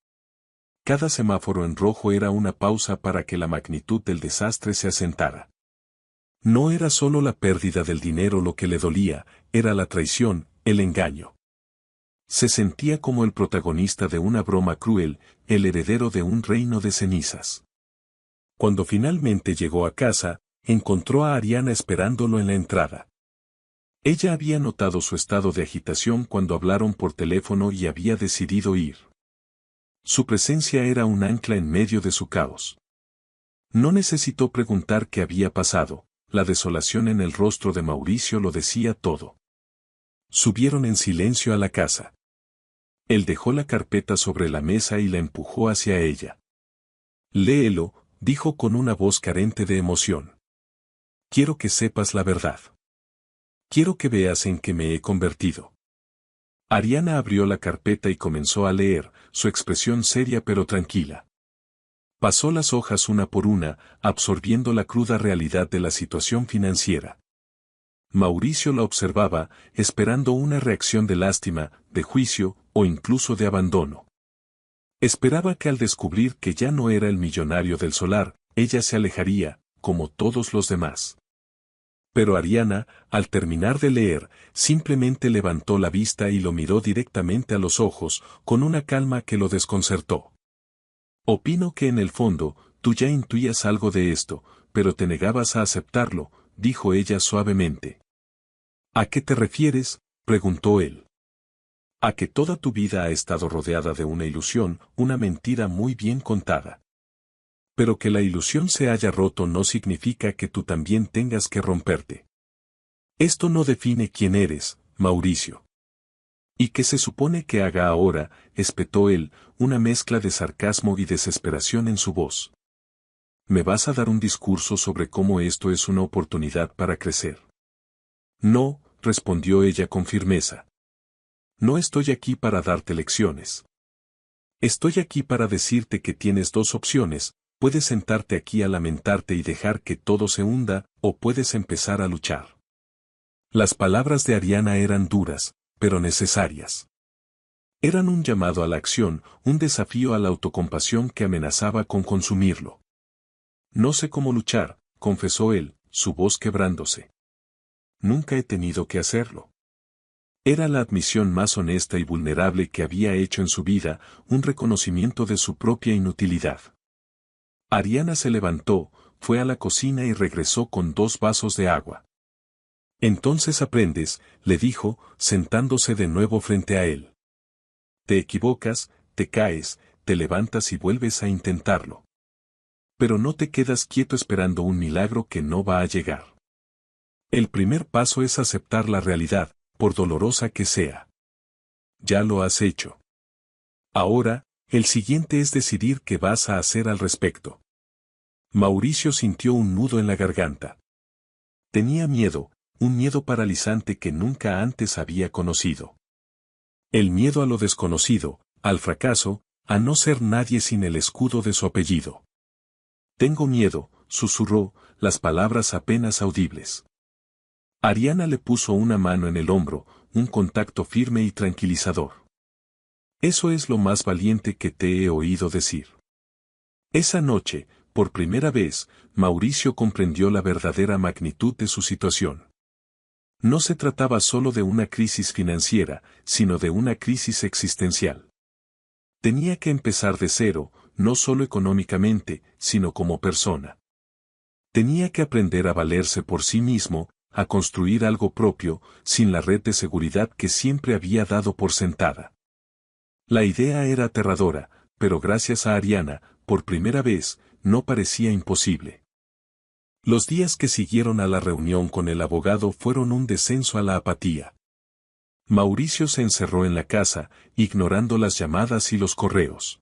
Cada semáforo en rojo era una pausa para que la magnitud del desastre se asentara. No era solo la pérdida del dinero lo que le dolía, era la traición, el engaño. Se sentía como el protagonista de una broma cruel, el heredero de un reino de cenizas. Cuando finalmente llegó a casa, encontró a Ariana esperándolo en la entrada. Ella había notado su estado de agitación cuando hablaron por teléfono y había decidido ir. Su presencia era un ancla en medio de su caos. No necesitó preguntar qué había pasado, la desolación en el rostro de Mauricio lo decía todo. Subieron en silencio a la casa. Él dejó la carpeta sobre la mesa y la empujó hacia ella. Léelo, dijo con una voz carente de emoción. Quiero que sepas la verdad. Quiero que veas en qué me he convertido. Ariana abrió la carpeta y comenzó a leer, su expresión seria pero tranquila. Pasó las hojas una por una, absorbiendo la cruda realidad de la situación financiera. Mauricio la observaba, esperando una reacción de lástima, de juicio, o incluso de abandono. Esperaba que al descubrir que ya no era el millonario del solar, ella se alejaría, como todos los demás. Pero Ariana, al terminar de leer, simplemente levantó la vista y lo miró directamente a los ojos, con una calma que lo desconcertó. Opino que en el fondo, tú ya intuías algo de esto, pero te negabas a aceptarlo, dijo ella suavemente. ¿A qué te refieres?, preguntó él. A que toda tu vida ha estado rodeada de una ilusión, una mentira muy bien contada. Pero que la ilusión se haya roto no significa que tú también tengas que romperte. Esto no define quién eres, Mauricio. ¿Y qué se supone que haga ahora?, espetó él, una mezcla de sarcasmo y desesperación en su voz. ¿Me vas a dar un discurso sobre cómo esto es una oportunidad para crecer? No, respondió ella con firmeza. No estoy aquí para darte lecciones. Estoy aquí para decirte que tienes dos opciones: puedes sentarte aquí a lamentarte y dejar que todo se hunda, o puedes empezar a luchar. Las palabras de Ariana eran duras, pero necesarias. Eran un llamado a la acción, un desafío a la autocompasión que amenazaba con consumirlo. No sé cómo luchar, confesó él, su voz quebrándose. Nunca he tenido que hacerlo. Era la admisión más honesta y vulnerable que había hecho en su vida, un reconocimiento de su propia inutilidad. Ariana se levantó, fue a la cocina y regresó con 2 vasos de agua. Entonces aprendes, le dijo, sentándose de nuevo frente a él. Te equivocas, te caes, te levantas y vuelves a intentarlo. Pero no te quedas quieto esperando un milagro que no va a llegar. El primer paso es aceptar la realidad, por dolorosa que sea. Ya lo has hecho. Ahora, el siguiente es decidir qué vas a hacer al respecto. Mauricio sintió un nudo en la garganta. Tenía miedo, un miedo paralizante que nunca antes había conocido. El miedo a lo desconocido, al fracaso, a no ser nadie sin el escudo de su apellido. Tengo miedo, susurró, las palabras apenas audibles. Ariana le puso una mano en el hombro, un contacto firme y tranquilizador. Eso es lo más valiente que te he oído decir. Esa noche, por primera vez, Mauricio comprendió la verdadera magnitud de su situación. No se trataba solo de una crisis financiera, sino de una crisis existencial. Tenía que empezar de cero, no solo económicamente, sino como persona. Tenía que aprender a valerse por sí mismo, a construir algo propio, sin la red de seguridad que siempre había dado por sentada. La idea era aterradora, pero gracias a Ariana, por primera vez, no parecía imposible. Los días que siguieron a la reunión con el abogado fueron un descenso a la apatía. Mauricio se encerró en la casa, ignorando las llamadas y los correos.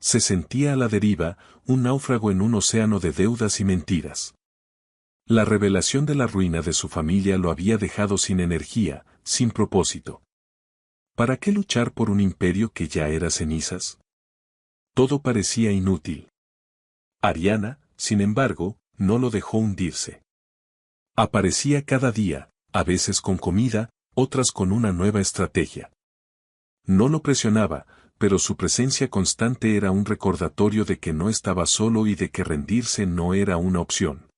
Se sentía a la deriva, un náufrago en un océano de deudas y mentiras. La revelación de la ruina de su familia lo había dejado sin energía, sin propósito. ¿Para qué luchar por un imperio que ya era cenizas? Todo parecía inútil. Ariana, sin embargo, no lo dejó hundirse. Aparecía cada día, a veces con comida, otras con una nueva estrategia. No lo presionaba, pero su presencia constante era un recordatorio de que no estaba solo y de que rendirse no era una opción.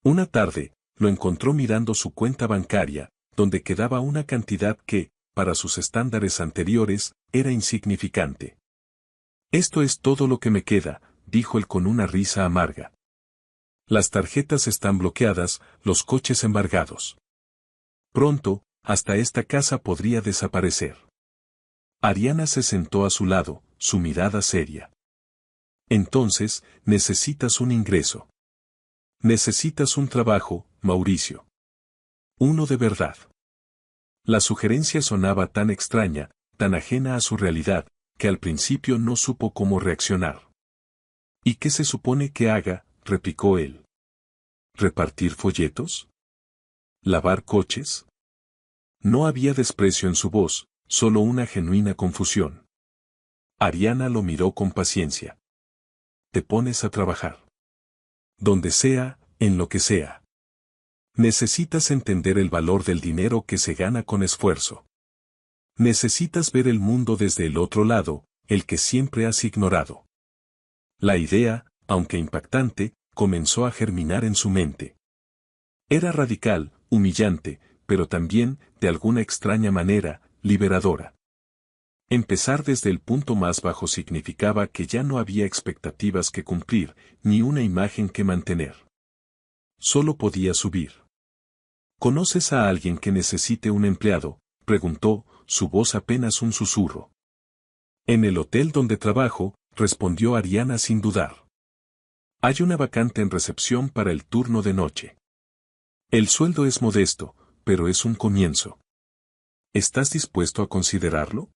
Una tarde, lo encontró mirando su cuenta bancaria, donde quedaba una cantidad que, para sus estándares anteriores, era insignificante. Esto es todo lo que me queda, dijo él con una risa amarga. Las tarjetas están bloqueadas, los coches embargados. Pronto, hasta esta casa podría desaparecer. Ariana se sentó a su lado, su mirada seria. Entonces, necesitas un ingreso. Necesitas un trabajo, Mauricio. Uno de verdad. La sugerencia sonaba tan extraña, tan ajena a su realidad, que al principio no supo cómo reaccionar. ¿Y qué se supone que haga?, replicó él. ¿Repartir folletos? ¿Lavar coches? No había desprecio en su voz, solo una genuina confusión. Ariana lo miró con paciencia. Te pones a trabajar. Donde sea, en lo que sea. Necesitas entender el valor del dinero que se gana con esfuerzo. Necesitas ver el mundo desde el otro lado, el que siempre has ignorado. La idea, aunque impactante, comenzó a germinar en su mente. Era radical, humillante, pero también, de alguna extraña manera, liberadora. Empezar desde el punto más bajo significaba que ya no había expectativas que cumplir, ni una imagen que mantener. Solo podía subir. ¿Conoces a alguien que necesite un empleado?, preguntó, su voz apenas un susurro. En el hotel donde trabajo, respondió Ariana sin dudar. Hay una vacante en recepción para el turno de noche. El sueldo es modesto, pero es un comienzo. ¿Estás dispuesto a considerarlo?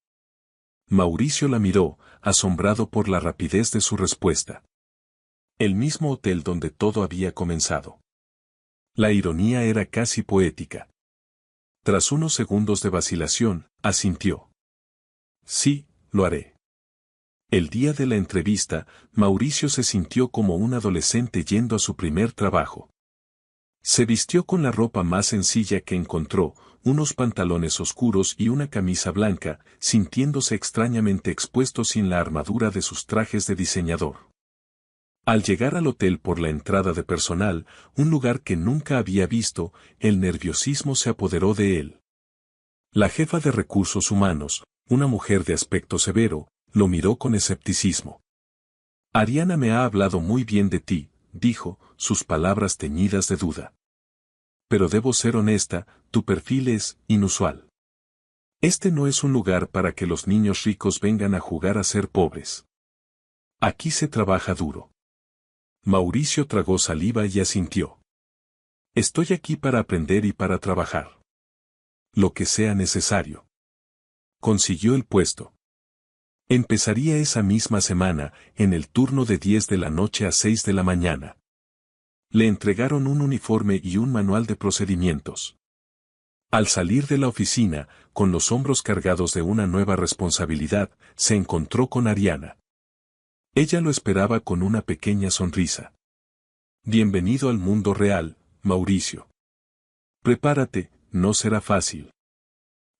Mauricio la miró, asombrado por la rapidez de su respuesta. El mismo hotel donde todo había comenzado. La ironía era casi poética. Tras unos segundos de vacilación, asintió. Sí, lo haré. El día de la entrevista, Mauricio se sintió como un adolescente yendo a su primer trabajo. Se vistió con la ropa más sencilla que encontró, unos pantalones oscuros y una camisa blanca, sintiéndose extrañamente expuesto sin la armadura de sus trajes de diseñador. Al llegar al hotel por la entrada de personal, un lugar que nunca había visto, el nerviosismo se apoderó de él. La jefa de recursos humanos, una mujer de aspecto severo, lo miró con escepticismo. Ariana me ha hablado muy bien de ti, dijo, sus palabras teñidas de duda. Pero debo ser honesta, tu perfil es inusual. Este no es un lugar para que los niños ricos vengan a jugar a ser pobres. Aquí se trabaja duro. Mauricio tragó saliva y asintió. Estoy aquí para aprender y para trabajar. Lo que sea necesario. Consiguió el puesto. Empezaría esa misma semana, en el turno de 10 de la noche a 6 de la mañana. Le entregaron un uniforme y un manual de procedimientos. Al salir de la oficina, con los hombros cargados de una nueva responsabilidad, se encontró con Ariana. Ella lo esperaba con una pequeña sonrisa. Bienvenido al mundo real, Mauricio. Prepárate, no será fácil.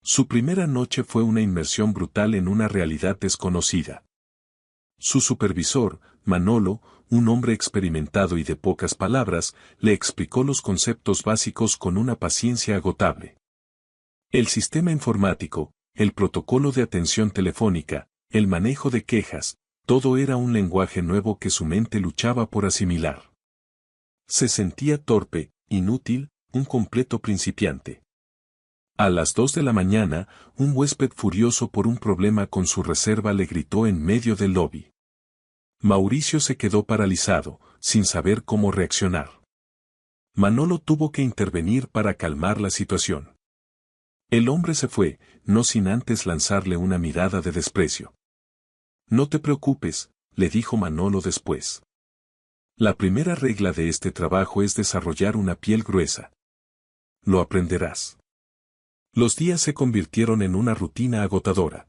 Su primera noche fue una inmersión brutal en una realidad desconocida. Su supervisor, Manolo, un hombre experimentado y de pocas palabras, le explicó los conceptos básicos con una paciencia agotable. El sistema informático, el protocolo de atención telefónica, el manejo de quejas, todo era un lenguaje nuevo que su mente luchaba por asimilar. Se sentía torpe, inútil, un completo principiante. A las 2 de la mañana, un huésped furioso por un problema con su reserva le gritó en medio del lobby. Mauricio se quedó paralizado, sin saber cómo reaccionar. Manolo tuvo que intervenir para calmar la situación. El hombre se fue, no sin antes lanzarle una mirada de desprecio. No te preocupes, le dijo Manolo después. La primera regla de este trabajo es desarrollar una piel gruesa. Lo aprenderás. Los días se convirtieron en una rutina agotadora.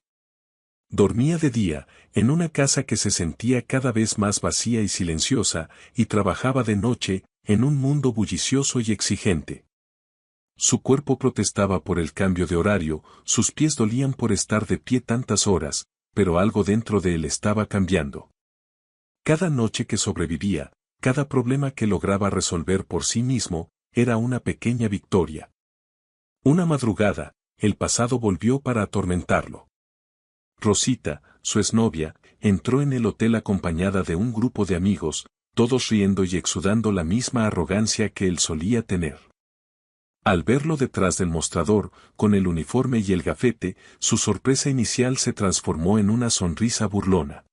Dormía de día, en una casa que se sentía cada vez más vacía y silenciosa, y trabajaba de noche, en un mundo bullicioso y exigente. Su cuerpo protestaba por el cambio de horario, sus pies dolían por estar de pie tantas horas, pero algo dentro de él estaba cambiando. Cada noche que sobrevivía, cada problema que lograba resolver por sí mismo, era una pequeña victoria. Una madrugada, el pasado volvió para atormentarlo. Rosita, su exnovia, entró en el hotel acompañada de un grupo de amigos, todos riendo y exudando la misma arrogancia que él solía tener. Al verlo detrás del mostrador, con el uniforme y el gafete, su sorpresa inicial se transformó en una sonrisa burlona.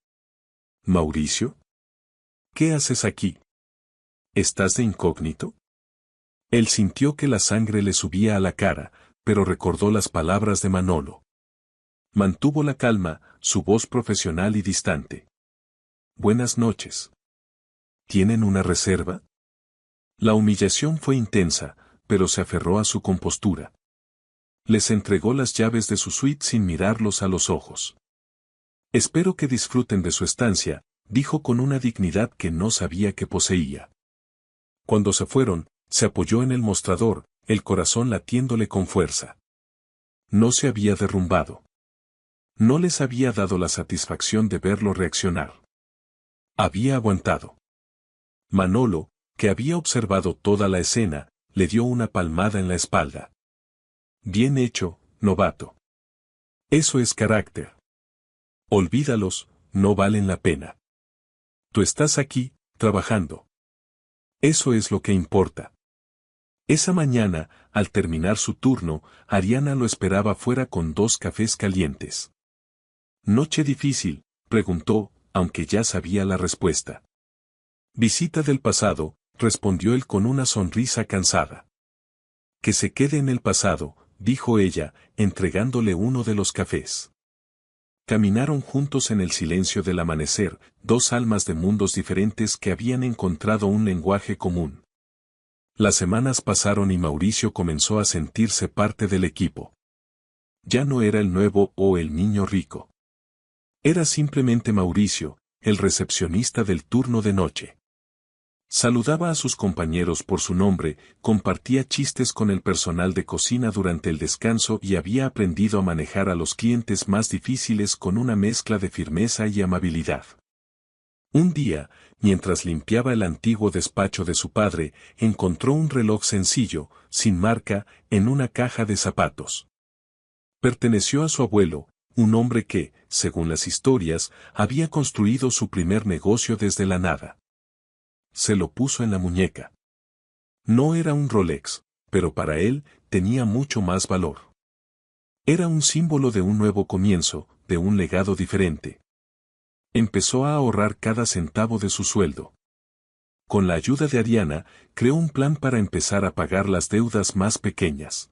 ¿Mauricio? ¿Qué haces aquí? ¿Estás de incógnito? Él sintió que la sangre le subía a la cara, pero recordó las palabras de Manolo. Mantuvo la calma, su voz profesional y distante. Buenas noches. ¿Tienen una reserva? La humillación fue intensa, pero se aferró a su compostura. Les entregó las llaves de su suite sin mirarlos a los ojos. Espero que disfruten de su estancia, dijo con una dignidad que no sabía que poseía. Cuando se fueron, se apoyó en el mostrador, el corazón latiéndole con fuerza. No se había derrumbado. No les había dado la satisfacción de verlo reaccionar. Había aguantado. Manolo, que había observado toda la escena, le dio una palmada en la espalda. Bien hecho, novato. Eso es carácter. Olvídalos, no valen la pena. Tú estás aquí, trabajando. Eso es lo que importa. Esa mañana, al terminar su turno, Ariana lo esperaba fuera con 2 cafés calientes. ¿Noche difícil?, preguntó, aunque ya sabía la respuesta. Visita del pasado, respondió él con una sonrisa cansada. Que se quede en el pasado, dijo ella, entregándole uno de los cafés. Caminaron juntos en el silencio del amanecer, 2 almas de mundos diferentes que habían encontrado un lenguaje común. Las semanas pasaron y Mauricio comenzó a sentirse parte del equipo. Ya no era el nuevo o el niño rico. Era simplemente Mauricio, el recepcionista del turno de noche. Saludaba a sus compañeros por su nombre, compartía chistes con el personal de cocina durante el descanso y había aprendido a manejar a los clientes más difíciles con una mezcla de firmeza y amabilidad. Un día, mientras limpiaba el antiguo despacho de su padre, encontró un reloj sencillo, sin marca, en una caja de zapatos. Perteneció a su abuelo, un hombre que, según las historias, había construido su primer negocio desde la nada. Se lo puso en la muñeca. No era un Rolex, pero para él tenía mucho más valor. Era un símbolo de un nuevo comienzo, de un legado diferente. Empezó a ahorrar cada centavo de su sueldo. Con la ayuda de Ariana, creó un plan para empezar a pagar las deudas más pequeñas.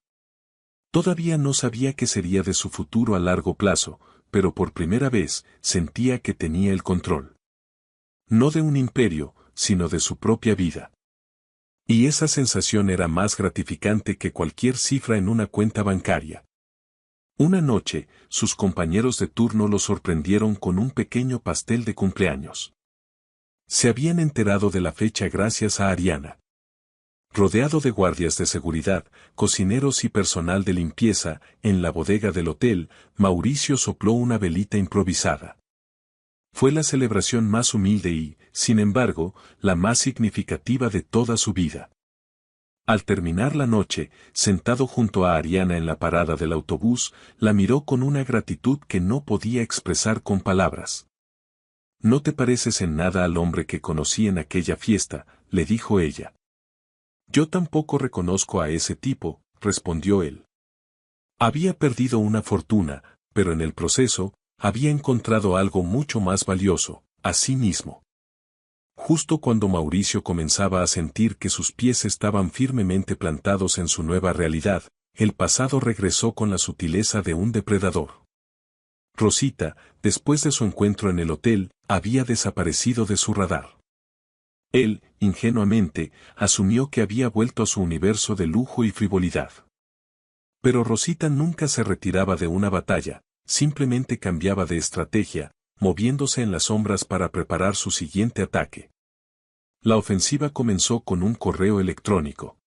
Todavía no sabía qué sería de su futuro a largo plazo, pero por primera vez sentía que tenía el control. No de un imperio, sino de su propia vida. Y esa sensación era más gratificante que cualquier cifra en una cuenta bancaria. Una noche, sus compañeros de turno lo sorprendieron con un pequeño pastel de cumpleaños. Se habían enterado de la fecha gracias a Ariana. Rodeado de guardias de seguridad, cocineros y personal de limpieza, en la bodega del hotel, Mauricio sopló una velita improvisada. Fue la celebración más humilde y, sin embargo, la más significativa de toda su vida. Al terminar la noche, sentado junto a Ariana en la parada del autobús, la miró con una gratitud que no podía expresar con palabras. «No te pareces en nada al hombre que conocí en aquella fiesta», le dijo ella. «Yo tampoco reconozco a ese tipo», respondió él. Había perdido una fortuna, pero en el proceso, había encontrado algo mucho más valioso, a sí mismo. Justo cuando Mauricio comenzaba a sentir que sus pies estaban firmemente plantados en su nueva realidad, el pasado regresó con la sutileza de un depredador. Rosita, después de su encuentro en el hotel, había desaparecido de su radar. Él, ingenuamente, asumió que había vuelto a su universo de lujo y frivolidad. Pero Rosita nunca se retiraba de una batalla, simplemente cambiaba de estrategia, moviéndose en las sombras para preparar su siguiente ataque. La ofensiva comenzó con un correo electrónico.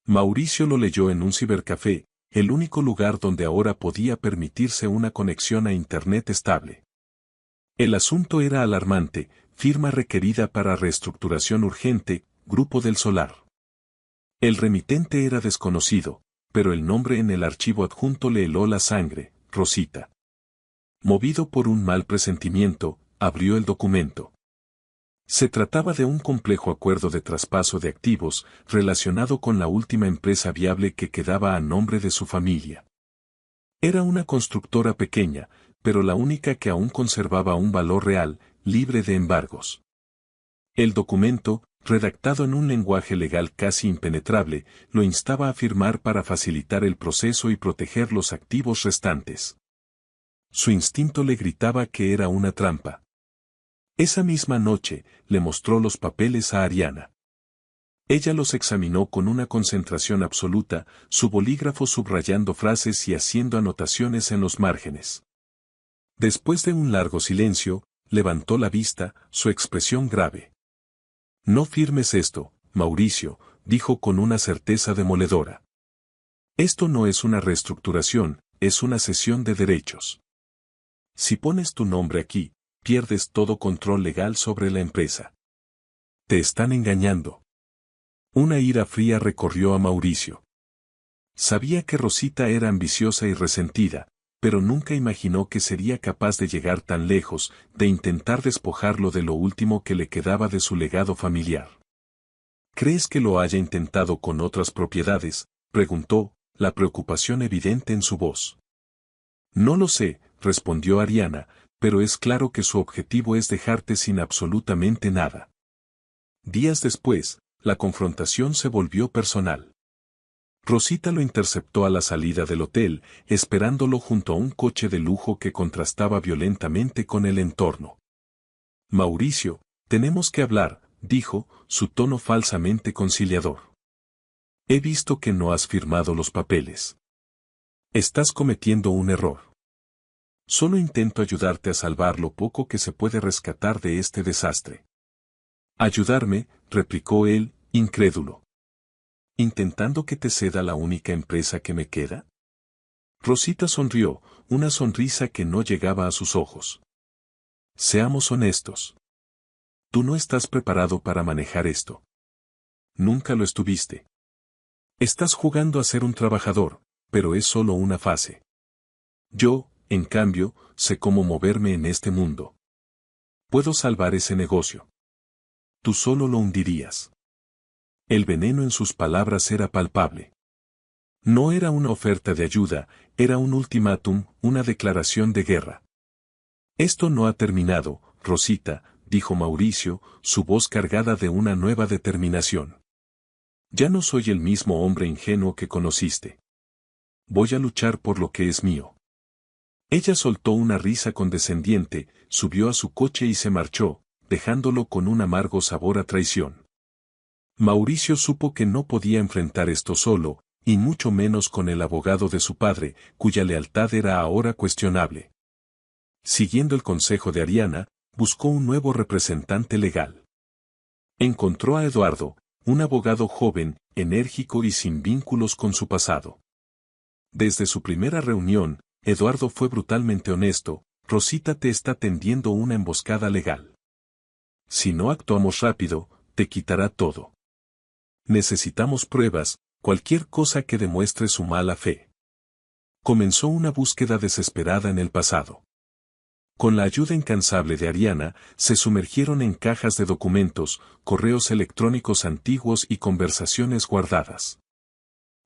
Mauricio lo leyó en un cibercafé, el único lugar donde ahora podía permitirse una conexión a Internet estable. El asunto era alarmante: firma requerida para reestructuración urgente, Grupo del Solar. El remitente era desconocido, pero el nombre en el archivo adjunto le heló la sangre: Rosita. Movido por un mal presentimiento, abrió el documento. Se trataba de un complejo acuerdo de traspaso de activos relacionado con la última empresa viable que quedaba a nombre de su familia. Era una constructora pequeña, pero la única que aún conservaba un valor real, libre de embargos. El documento, redactado en un lenguaje legal casi impenetrable, lo instaba a firmar para facilitar el proceso y proteger los activos restantes. Su instinto le gritaba que era una trampa. Esa misma noche, le mostró los papeles a Ariana. Ella los examinó con una concentración absoluta, su bolígrafo subrayando frases y haciendo anotaciones en los márgenes. Después de un largo silencio, levantó la vista, su expresión grave. «No firmes esto, Mauricio», dijo con una certeza demoledora. «Esto no es una reestructuración, es una cesión de derechos. Si pones tu nombre aquí, pierdes todo control legal sobre la empresa. Te están engañando». Una ira fría recorrió a Mauricio. Sabía que Rosita era ambiciosa y resentida, pero nunca imaginó que sería capaz de llegar tan lejos, de intentar despojarlo de lo último que le quedaba de su legado familiar. «¿Crees que lo haya intentado con otras propiedades?», preguntó, la preocupación evidente en su voz. «No lo sé», respondió Ariana, «pero es claro que su objetivo es dejarte sin absolutamente nada». Días después, la confrontación se volvió personal. Rosita lo interceptó a la salida del hotel, esperándolo junto a un coche de lujo que contrastaba violentamente con el entorno. «Mauricio, tenemos que hablar», dijo, su tono falsamente conciliador. «He visto que no has firmado los papeles. Estás cometiendo un error. Solo intento ayudarte a salvar lo poco que se puede rescatar de este desastre». «¿Ayudarme?», replicó él, incrédulo. «¿Intentando que te ceda la única empresa que me queda?». Rosita sonrió, una sonrisa que no llegaba a sus ojos. «Seamos honestos. Tú no estás preparado para manejar esto. Nunca lo estuviste. Estás jugando a ser un trabajador, pero es solo una fase. Yo, en cambio, sé cómo moverme en este mundo. Puedo salvar ese negocio. Tú solo lo hundirías». El veneno en sus palabras era palpable. No era una oferta de ayuda, era un ultimátum, una declaración de guerra. Esto no ha terminado, Rosita, dijo Mauricio, su voz cargada de una nueva determinación. Ya no soy el mismo hombre ingenuo que conociste. Voy a luchar por lo que es mío. Ella soltó una risa condescendiente, subió a su coche y se marchó, dejándolo con un amargo sabor a traición. Mauricio supo que no podía enfrentar esto solo, y mucho menos con el abogado de su padre, cuya lealtad era ahora cuestionable. Siguiendo el consejo de Ariana, buscó un nuevo representante legal. Encontró a Eduardo, un abogado joven, enérgico y sin vínculos con su pasado. Desde su primera reunión, Eduardo fue brutalmente honesto: Rosita te está tendiendo una emboscada legal. Si no actuamos rápido, te quitará todo. Necesitamos pruebas, cualquier cosa que demuestre su mala fe. Comenzó una búsqueda desesperada en el pasado. Con la ayuda incansable de Ariana, se sumergieron en cajas de documentos, correos electrónicos antiguos y conversaciones guardadas.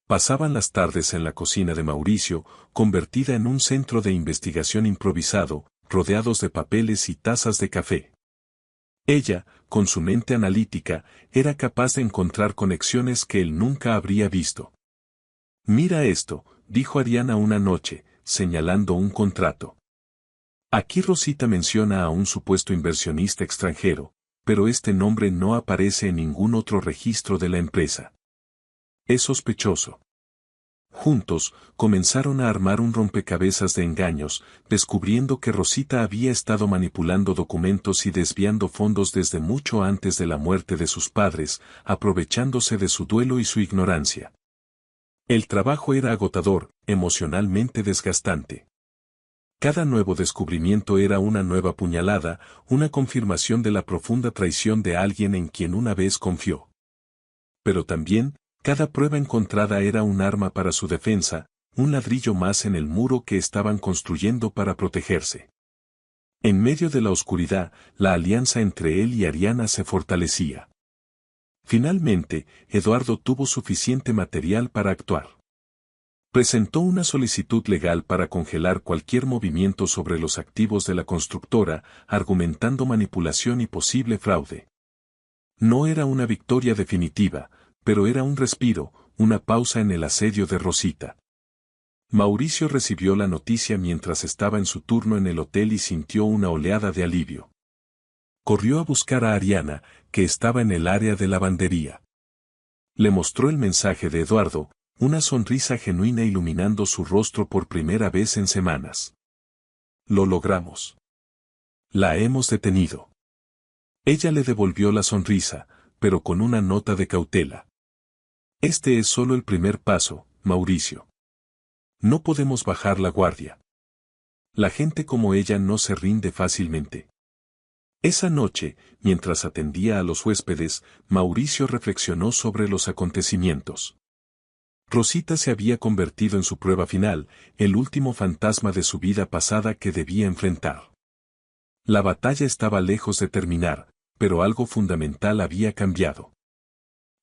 Pasaban las tardes en la cocina de Mauricio, convertida en un centro de investigación improvisado, rodeados de papeles y tazas de café. Ella, con su mente analítica, era capaz de encontrar conexiones que él nunca habría visto. Mira esto, dijo Ariana una noche, señalando un contrato. Aquí Rosita menciona a un supuesto inversionista extranjero, pero este nombre no aparece en ningún otro registro de la empresa. Es sospechoso. Juntos, comenzaron a armar un rompecabezas de engaños, descubriendo que Rosita había estado manipulando documentos y desviando fondos desde mucho antes de la muerte de sus padres, aprovechándose de su duelo y su ignorancia. El trabajo era agotador, emocionalmente desgastante. Cada nuevo descubrimiento era una nueva puñalada, una confirmación de la profunda traición de alguien en quien una vez confió. Pero también, cada prueba encontrada era un arma para su defensa, un ladrillo más en el muro que estaban construyendo para protegerse. En medio de la oscuridad, la alianza entre él y Ariana se fortalecía. Finalmente, Eduardo tuvo suficiente material para actuar. Presentó una solicitud legal para congelar cualquier movimiento sobre los activos de la constructora, argumentando manipulación y posible fraude. No era una victoria definitiva, pero era un respiro, una pausa en el asedio de Rosita. Mauricio recibió la noticia mientras estaba en su turno en el hotel y sintió una oleada de alivio. Corrió a buscar a Ariana, que estaba en el área de lavandería. Le mostró el mensaje de Eduardo, una sonrisa genuina iluminando su rostro por primera vez en semanas. Lo logramos. La hemos detenido. Ella le devolvió la sonrisa, pero con una nota de cautela. Este es solo el primer paso, Mauricio. No podemos bajar la guardia. La gente como ella no se rinde fácilmente. Esa noche, mientras atendía a los huéspedes, Mauricio reflexionó sobre los acontecimientos. Rosita se había convertido en su prueba final, el último fantasma de su vida pasada que debía enfrentar. La batalla estaba lejos de terminar, pero algo fundamental había cambiado.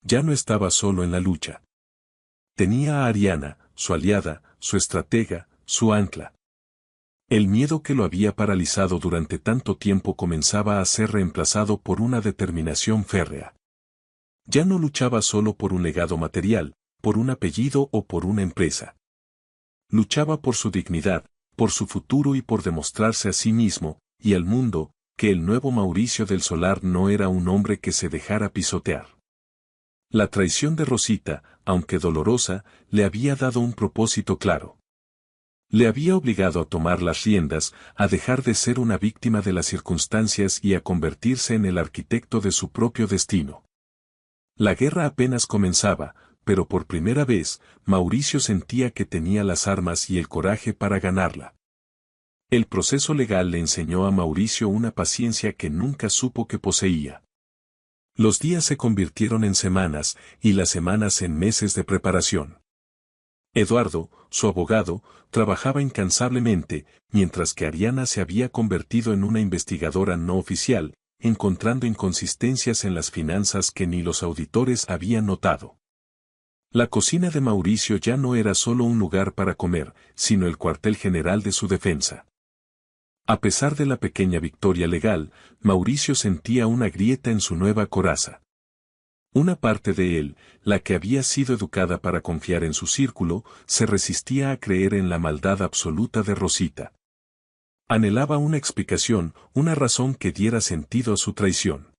Ya no estaba solo en la lucha. Tenía a Ariana, su aliada, su estratega, su ancla. El miedo que lo había paralizado durante tanto tiempo comenzaba a ser reemplazado por una determinación férrea. Ya no luchaba solo por un legado material, por un apellido o por una empresa. Luchaba por su dignidad, por su futuro y por demostrarse a sí mismo, y al mundo, que el nuevo Mauricio del Solar no era un hombre que se dejara pisotear. La traición de Rosita, aunque dolorosa, le había dado un propósito claro. Le había obligado a tomar las riendas, a dejar de ser una víctima de las circunstancias y a convertirse en el arquitecto de su propio destino. La guerra apenas comenzaba, pero por primera vez, Mauricio sentía que tenía las armas y el coraje para ganarla. El proceso legal le enseñó a Mauricio una paciencia que nunca supo que poseía. Los días se convirtieron en semanas, y las semanas en meses de preparación. Eduardo, su abogado, trabajaba incansablemente, mientras que Ariana se había convertido en una investigadora no oficial, encontrando inconsistencias en las finanzas que ni los auditores habían notado. La cocina de Mauricio ya no era solo un lugar para comer, sino el cuartel general de su defensa. A pesar de la pequeña victoria legal, Mauricio sentía una grieta en su nueva coraza. Una parte de él, la que había sido educada para confiar en su círculo, se resistía a creer en la maldad absoluta de Rosita. Anhelaba una explicación, una razón que diera sentido a su traición.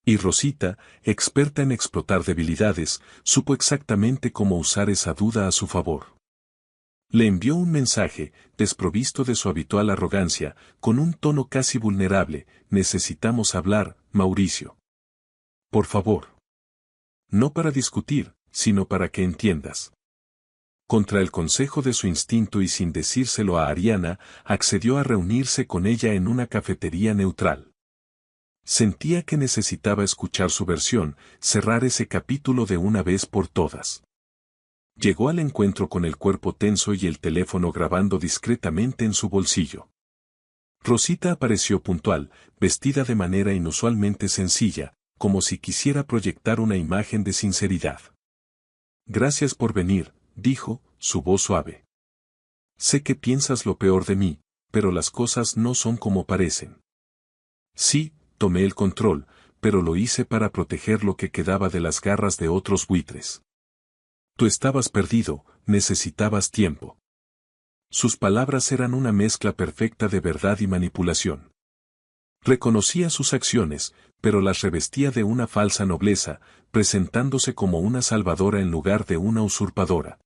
Y Rosita, experta en explotar debilidades, supo exactamente cómo usar esa duda a su favor. Le envió un mensaje, desprovisto de su habitual arrogancia, con un tono casi vulnerable: necesitamos hablar, Mauricio. Por favor. No para discutir, sino para que entiendas. Contra el consejo de su instinto y sin decírselo a Ariana, accedió a reunirse con ella en una cafetería neutral. Sentía que necesitaba escuchar su versión, cerrar ese capítulo de una vez por todas. Llegó al encuentro con el cuerpo tenso y el teléfono grabando discretamente en su bolsillo. Rosita apareció puntual, vestida de manera inusualmente sencilla, como si quisiera proyectar una imagen de sinceridad. Gracias por venir, dijo, su voz suave. Sé que piensas lo peor de mí, pero las cosas no son como parecen. Sí, tomé el control, pero lo hice para proteger lo que quedaba de las garras de otros buitres. Tú estabas perdido, necesitabas tiempo. Sus palabras eran una mezcla perfecta de verdad y manipulación. Reconocía sus acciones, pero las revestía de una falsa nobleza, presentándose como una salvadora en lugar de una usurpadora.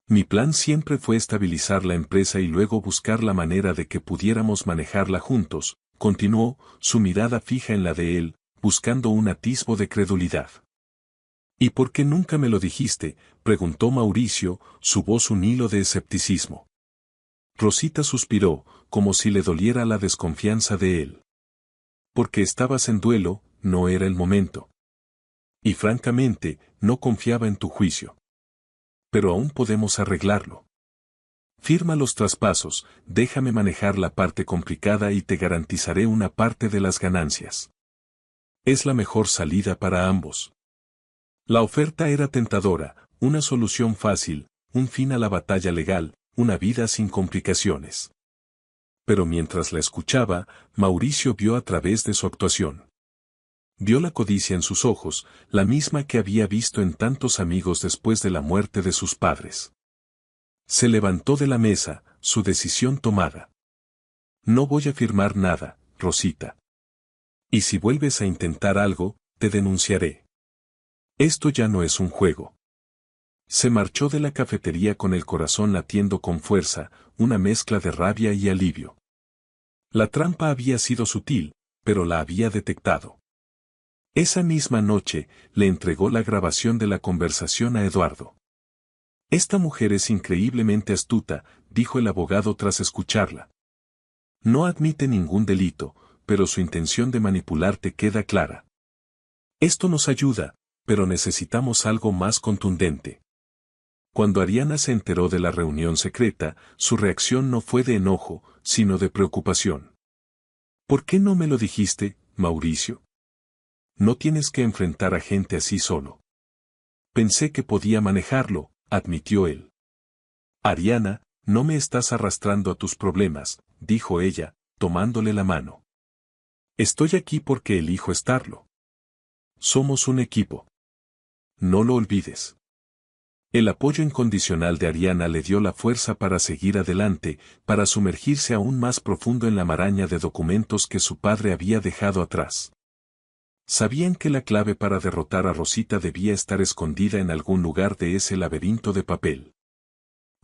Mi plan siempre fue estabilizar la empresa y luego buscar la manera de que pudiéramos manejarla juntos, continuó, su mirada fija en la de él, buscando un atisbo de credulidad. ¿Y por qué nunca me lo dijiste?, preguntó Mauricio, su voz un hilo de escepticismo. Rosita suspiró, como si le doliera la desconfianza de él. Porque estabas en duelo, no era el momento. Y francamente, no confiaba en tu juicio. Pero aún podemos arreglarlo. Firma los traspasos, déjame manejar la parte complicada y te garantizaré una parte de las ganancias. Es la mejor salida para ambos. La oferta era tentadora, una solución fácil, un fin a la batalla legal, una vida sin complicaciones. Pero mientras la escuchaba, Mauricio vio a través de su actuación. Vio la codicia en sus ojos, la misma que había visto en tantos amigos después de la muerte de sus padres. Se levantó de la mesa, su decisión tomada. No voy a firmar nada, Rosita. Y si vuelves a intentar algo, te denunciaré. Esto ya no es un juego. Se marchó de la cafetería con el corazón latiendo con fuerza, una mezcla de rabia y alivio. La trampa había sido sutil, pero la había detectado. Esa misma noche, le entregó la grabación de la conversación a Eduardo. Esta mujer es increíblemente astuta, dijo el abogado tras escucharla. No admite ningún delito, pero su intención de manipularte queda clara. Esto nos ayuda, pero necesitamos algo más contundente. Cuando Ariana se enteró de la reunión secreta, su reacción no fue de enojo, sino de preocupación. ¿Por qué no me lo dijiste, Mauricio? No tienes que enfrentar a gente así solo. Pensé que podía manejarlo, admitió él. Ariana, no me estás arrastrando a tus problemas, dijo ella, tomándole la mano. Estoy aquí porque elijo estarlo. Somos un equipo. No lo olvides. El apoyo incondicional de Ariana le dio la fuerza para seguir adelante, para sumergirse aún más profundo en la maraña de documentos que su padre había dejado atrás. Sabían que la clave para derrotar a Rosita debía estar escondida en algún lugar de ese laberinto de papel.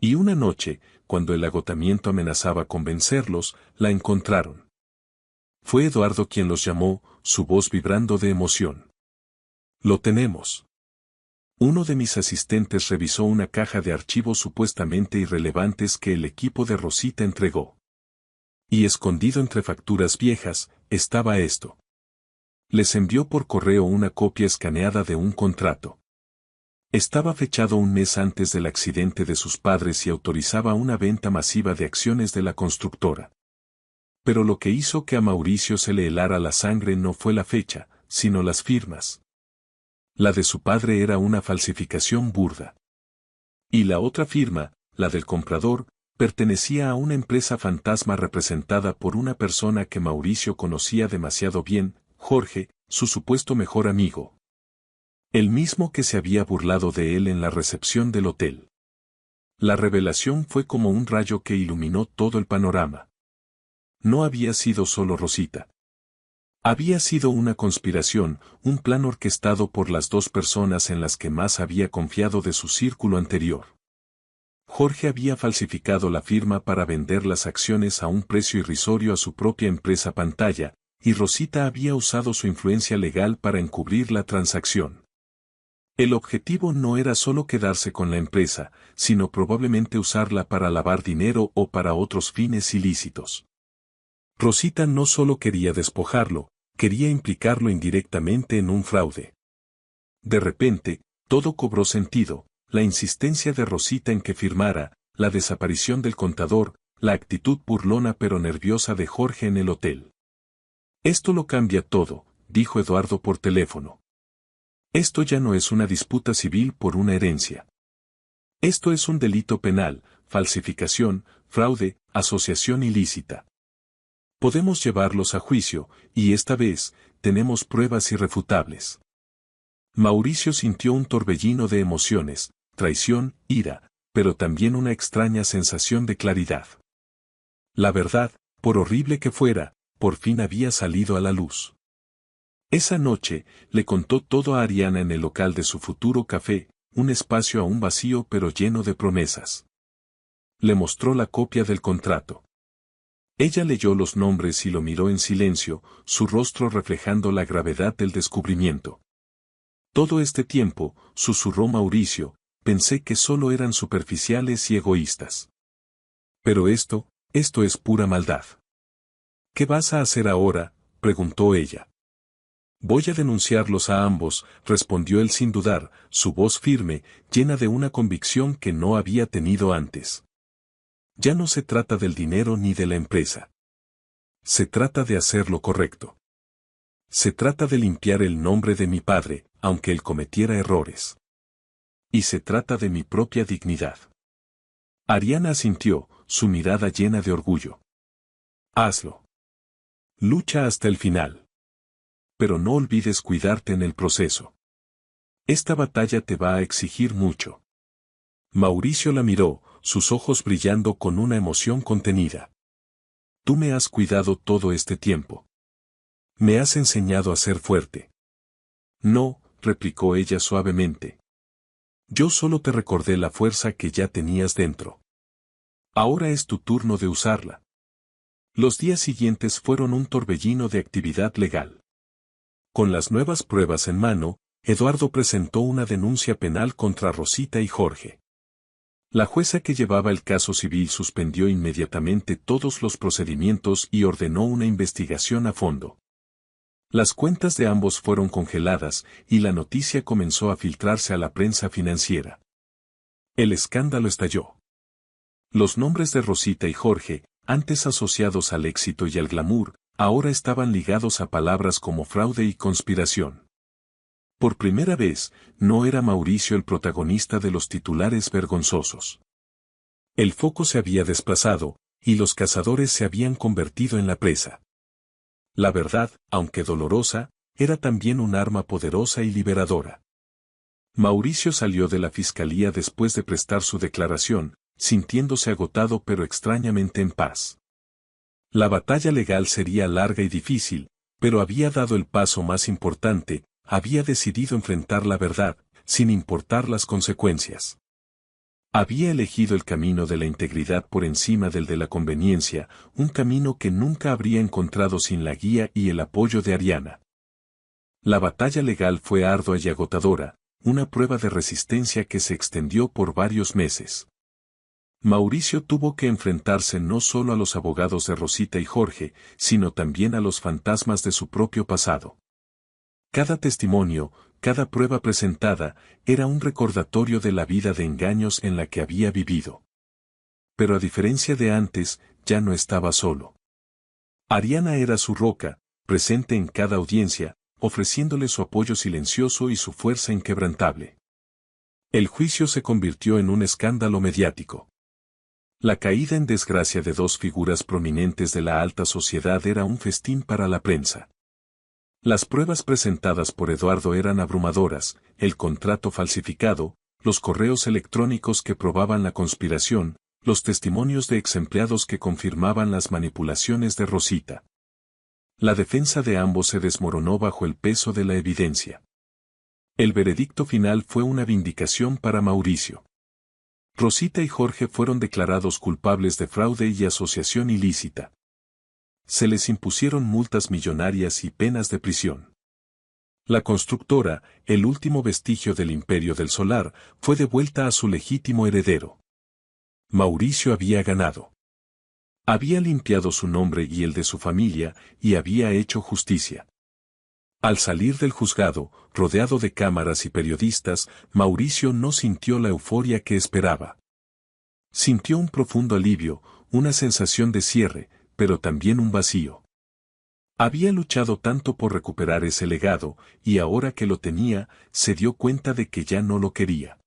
Y una noche, cuando el agotamiento amenazaba con vencerlos, la encontraron. Fue Eduardo quien los llamó, su voz vibrando de emoción. Lo tenemos. Uno de mis asistentes revisó una caja de archivos supuestamente irrelevantes que el equipo de Rosita entregó. Y escondido entre facturas viejas, estaba esto. Les envió por correo una copia escaneada de un contrato. Estaba fechado un mes antes del accidente de sus padres y autorizaba una venta masiva de acciones de la constructora. Pero lo que hizo que a Mauricio se le helara la sangre no fue la fecha, sino las firmas. La de su padre era una falsificación burda. Y la otra firma, la del comprador, pertenecía a una empresa fantasma representada por una persona que Mauricio conocía demasiado bien, Jorge, su supuesto mejor amigo. El mismo que se había burlado de él en la recepción del hotel. La revelación fue como un rayo que iluminó todo el panorama. No había sido solo Rosita. Había sido una conspiración, un plan orquestado por las dos personas en las que más había confiado de su círculo anterior. Jorge había falsificado la firma para vender las acciones a un precio irrisorio a su propia empresa pantalla, y Rosita había usado su influencia legal para encubrir la transacción. El objetivo no era solo quedarse con la empresa, sino probablemente usarla para lavar dinero o para otros fines ilícitos. Rosita no solo quería despojarlo, quería implicarlo indirectamente en un fraude. De repente, todo cobró sentido, la insistencia de Rosita en que firmara, la desaparición del contador, la actitud burlona pero nerviosa de Jorge en el hotel. Esto lo cambia todo, dijo Eduardo por teléfono. Esto ya no es una disputa civil por una herencia. Esto es un delito penal, falsificación, fraude, asociación ilícita. Podemos llevarlos a juicio, y esta vez, tenemos pruebas irrefutables. Mauricio sintió un torbellino de emociones, traición, ira, pero también una extraña sensación de claridad. La verdad, por horrible que fuera, por fin había salido a la luz. Esa noche, le contó todo a Ariana en el local de su futuro café, un espacio aún vacío pero lleno de promesas. Le mostró la copia del contrato. Ella leyó los nombres y lo miró en silencio, su rostro reflejando la gravedad del descubrimiento. Todo este tiempo, susurró Mauricio, pensé que solo eran superficiales y egoístas. Pero esto es pura maldad. ¿Qué vas a hacer ahora?, preguntó ella. Voy a denunciarlos a ambos, respondió él sin dudar, su voz firme, llena de una convicción que no había tenido antes. Ya no se trata del dinero ni de la empresa. Se trata de hacer lo correcto. Se trata de limpiar el nombre de mi padre, aunque él cometiera errores. Y se trata de mi propia dignidad. Ariana asintió, su mirada llena de orgullo. Hazlo. Lucha hasta el final. Pero no olvides cuidarte en el proceso. Esta batalla te va a exigir mucho. Mauricio la miró, sus ojos brillando con una emoción contenida. Tú me has cuidado todo este tiempo. Me has enseñado a ser fuerte. No, replicó ella suavemente. Yo solo te recordé la fuerza que ya tenías dentro. Ahora es tu turno de usarla. Los días siguientes fueron un torbellino de actividad legal. Con las nuevas pruebas en mano, Eduardo presentó una denuncia penal contra Rosita y Jorge. La jueza que llevaba el caso civil suspendió inmediatamente todos los procedimientos y ordenó una investigación a fondo. Las cuentas de ambos fueron congeladas y la noticia comenzó a filtrarse a la prensa financiera. El escándalo estalló. Los nombres de Rosita y Jorge, antes asociados al éxito y al glamour, ahora estaban ligados a palabras como fraude y conspiración. Por primera vez, no era Mauricio el protagonista de los titulares vergonzosos. El foco se había desplazado, y los cazadores se habían convertido en la presa. La verdad, aunque dolorosa, era también un arma poderosa y liberadora. Mauricio salió de la fiscalía después de prestar su declaración, sintiéndose agotado pero extrañamente en paz. La batalla legal sería larga y difícil, pero había dado el paso más importante, había decidido enfrentar la verdad, sin importar las consecuencias. Había elegido el camino de la integridad por encima del de la conveniencia, un camino que nunca habría encontrado sin la guía y el apoyo de Ariana. La batalla legal fue ardua y agotadora, una prueba de resistencia que se extendió por varios meses. Mauricio tuvo que enfrentarse no solo a los abogados de Rosita y Jorge, sino también a los fantasmas de su propio pasado. Cada testimonio, cada prueba presentada, era un recordatorio de la vida de engaños en la que había vivido. Pero a diferencia de antes, ya no estaba solo. Ariana era su roca, presente en cada audiencia, ofreciéndole su apoyo silencioso y su fuerza inquebrantable. El juicio se convirtió en un escándalo mediático. La caída en desgracia de dos figuras prominentes de la alta sociedad era un festín para la prensa. Las pruebas presentadas por Eduardo eran abrumadoras: el contrato falsificado, los correos electrónicos que probaban la conspiración, los testimonios de exempleados que confirmaban las manipulaciones de Rosita. La defensa de ambos se desmoronó bajo el peso de la evidencia. El veredicto final fue una vindicación para Mauricio. Rosita y Jorge fueron declarados culpables de fraude y asociación ilícita. Se les impusieron multas millonarias y penas de prisión. La constructora, el último vestigio del Imperio del Solar, fue devuelta a su legítimo heredero. Mauricio había ganado. Había limpiado su nombre y el de su familia, y había hecho justicia. Al salir del juzgado, rodeado de cámaras y periodistas, Mauricio no sintió la euforia que esperaba. Sintió un profundo alivio, una sensación de cierre, pero también un vacío. Había luchado tanto por recuperar ese legado, y ahora que lo tenía, se dio cuenta de que ya no lo quería.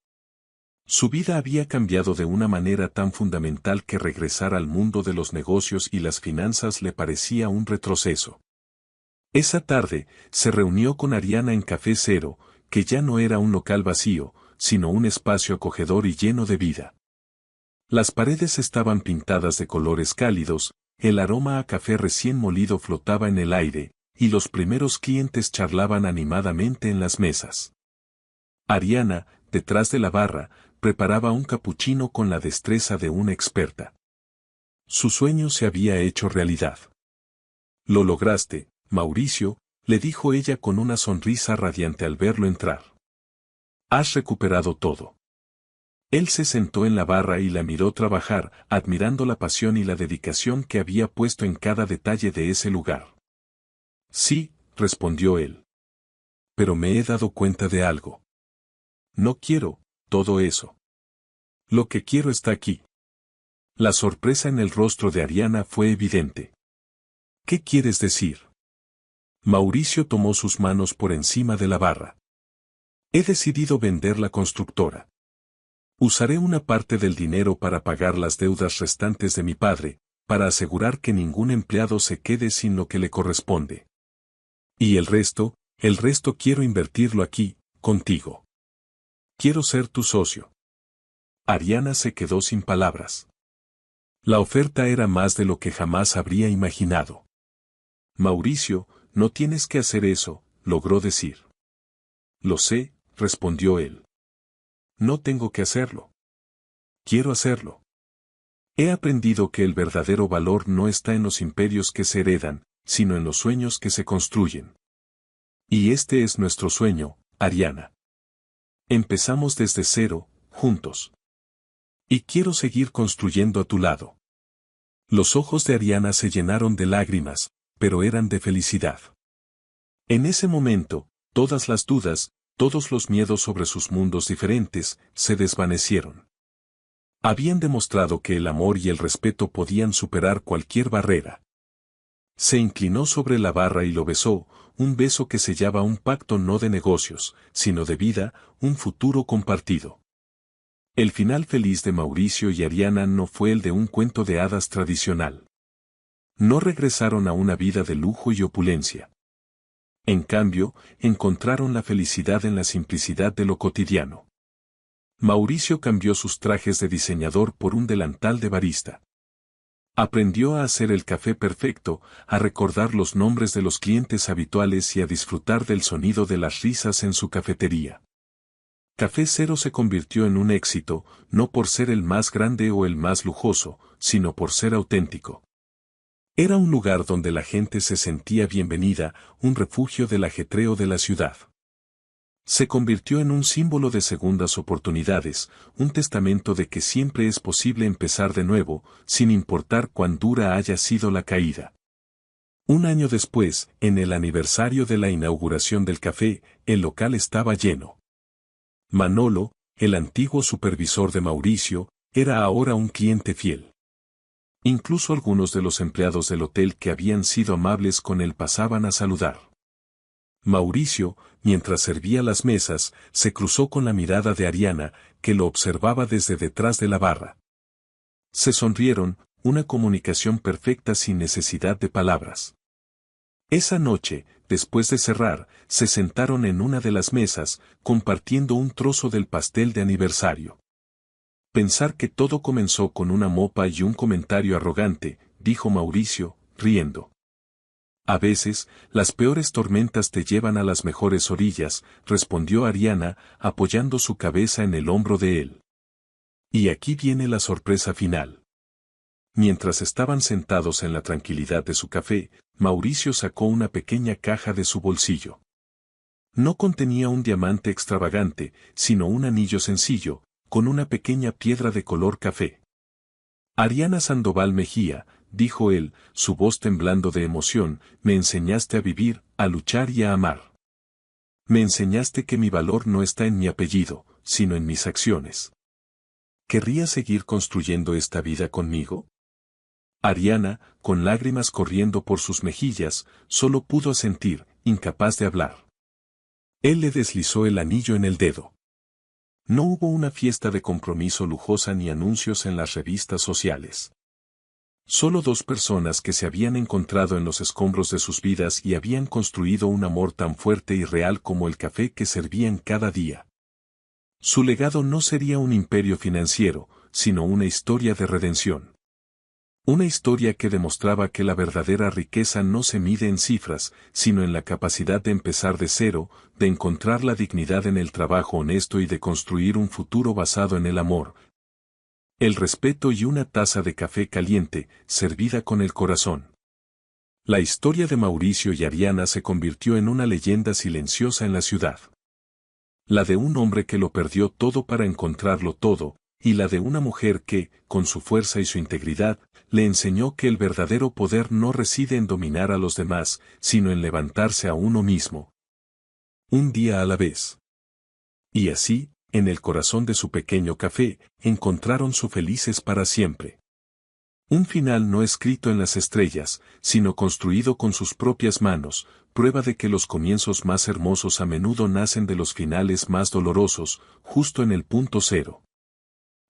Su vida había cambiado de una manera tan fundamental que regresar al mundo de los negocios y las finanzas le parecía un retroceso. Esa tarde, se reunió con Ariana en Café Cero, que ya no era un local vacío, sino un espacio acogedor y lleno de vida. Las paredes estaban pintadas de colores cálidos, el aroma a café recién molido flotaba en el aire, y los primeros clientes charlaban animadamente en las mesas. Ariana, detrás de la barra, preparaba un capuchino con la destreza de una experta. Su sueño se había hecho realidad. «Lo lograste, Mauricio», le dijo ella con una sonrisa radiante al verlo entrar. «Has recuperado todo». Él se sentó en la barra y la miró trabajar, admirando la pasión y la dedicación que había puesto en cada detalle de ese lugar. «Sí», respondió él. «Pero me he dado cuenta de algo. No quiero todo eso. Lo que quiero está aquí». La sorpresa en el rostro de Ariana fue evidente. «¿Qué quieres decir?». Mauricio tomó sus manos por encima de la barra. «He decidido vender la constructora. Usaré una parte del dinero para pagar las deudas restantes de mi padre, para asegurar que ningún empleado se quede sin lo que le corresponde. Y el resto quiero invertirlo aquí, contigo. Quiero ser tu socio». Ariana se quedó sin palabras. La oferta era más de lo que jamás habría imaginado. «Mauricio, no tienes que hacer eso», logró decir. «Lo sé», respondió él. «No tengo que hacerlo. Quiero hacerlo. He aprendido que el verdadero valor no está en los imperios que se heredan, sino en los sueños que se construyen. Y este es nuestro sueño, Ariana. Empezamos desde cero, juntos. Y quiero seguir construyendo a tu lado». Los ojos de Ariana se llenaron de lágrimas, pero eran de felicidad. En ese momento, todas las dudas, todos los miedos sobre sus mundos diferentes, se desvanecieron. Habían demostrado que el amor y el respeto podían superar cualquier barrera. Se inclinó sobre la barra y lo besó, un beso que sellaba un pacto no de negocios, sino de vida, un futuro compartido. El final feliz de Mauricio y Ariana no fue el de un cuento de hadas tradicional. No regresaron a una vida de lujo y opulencia. En cambio, encontraron la felicidad en la simplicidad de lo cotidiano. Mauricio cambió sus trajes de diseñador por un delantal de barista. Aprendió a hacer el café perfecto, a recordar los nombres de los clientes habituales y a disfrutar del sonido de las risas en su cafetería. Café Cero se convirtió en un éxito, no por ser el más grande o el más lujoso, sino por ser auténtico. Era un lugar donde la gente se sentía bienvenida, un refugio del ajetreo de la ciudad. Se convirtió en un símbolo de segundas oportunidades, un testamento de que siempre es posible empezar de nuevo, sin importar cuán dura haya sido la caída. Un año después, en el aniversario de la inauguración del café, el local estaba lleno. Manolo, el antiguo supervisor de Mauricio, era ahora un cliente fiel. Incluso algunos de los empleados del hotel que habían sido amables con él pasaban a saludar. Mauricio, mientras servía las mesas, se cruzó con la mirada de Ariana, que lo observaba desde detrás de la barra. Se sonrieron, una comunicación perfecta sin necesidad de palabras. Esa noche, después de cerrar, se sentaron en una de las mesas, compartiendo un trozo del pastel de aniversario. Pensar que todo comenzó con una mopa y un comentario arrogante, dijo Mauricio, riendo. A veces, las peores tormentas te llevan a las mejores orillas, respondió Ariana, apoyando su cabeza en el hombro de él. Y aquí viene la sorpresa final. Mientras estaban sentados en la tranquilidad de su café, Mauricio sacó una pequeña caja de su bolsillo. No contenía un diamante extravagante, sino un anillo sencillo, con una pequeña piedra de color café. Ariana Sandoval Mejía, dijo él, su voz temblando de emoción, me enseñaste a vivir, a luchar y a amar. Me enseñaste que mi valor no está en mi apellido, sino en mis acciones. ¿Querrías seguir construyendo esta vida conmigo? Ariana, con lágrimas corriendo por sus mejillas, solo pudo asentir, incapaz de hablar. Él le deslizó el anillo en el dedo. No hubo una fiesta de compromiso lujosa ni anuncios en las revistas sociales. Solo dos personas que se habían encontrado en los escombros de sus vidas y habían construido un amor tan fuerte y real como el café que servían cada día. Su legado no sería un imperio financiero, sino una historia de redención. Una historia que demostraba que la verdadera riqueza no se mide en cifras, sino en la capacidad de empezar de cero, de encontrar la dignidad en el trabajo honesto y de construir un futuro basado en el amor, el respeto y una taza de café caliente, servida con el corazón. La historia de Mauricio y Ariana se convirtió en una leyenda silenciosa en la ciudad. La de un hombre que lo perdió todo para encontrarlo todo, y la de una mujer que, con su fuerza y su integridad, le enseñó que el verdadero poder no reside en dominar a los demás, sino en levantarse a uno mismo. Un día a la vez. Y así, en el corazón de su pequeño café, encontraron su felices para siempre. Un final no escrito en las estrellas, sino construido con sus propias manos, prueba de que los comienzos más hermosos a menudo nacen de los finales más dolorosos, justo en el punto cero.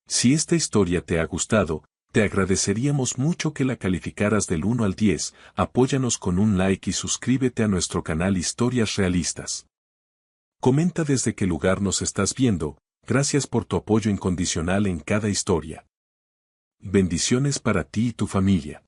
Si esta historia te ha gustado, te agradeceríamos mucho que la calificaras del 1 al 10, apóyanos con un like y suscríbete a nuestro canal Historias Realistas. Comenta desde qué lugar nos estás viendo, gracias por tu apoyo incondicional en cada historia. Bendiciones para ti y tu familia.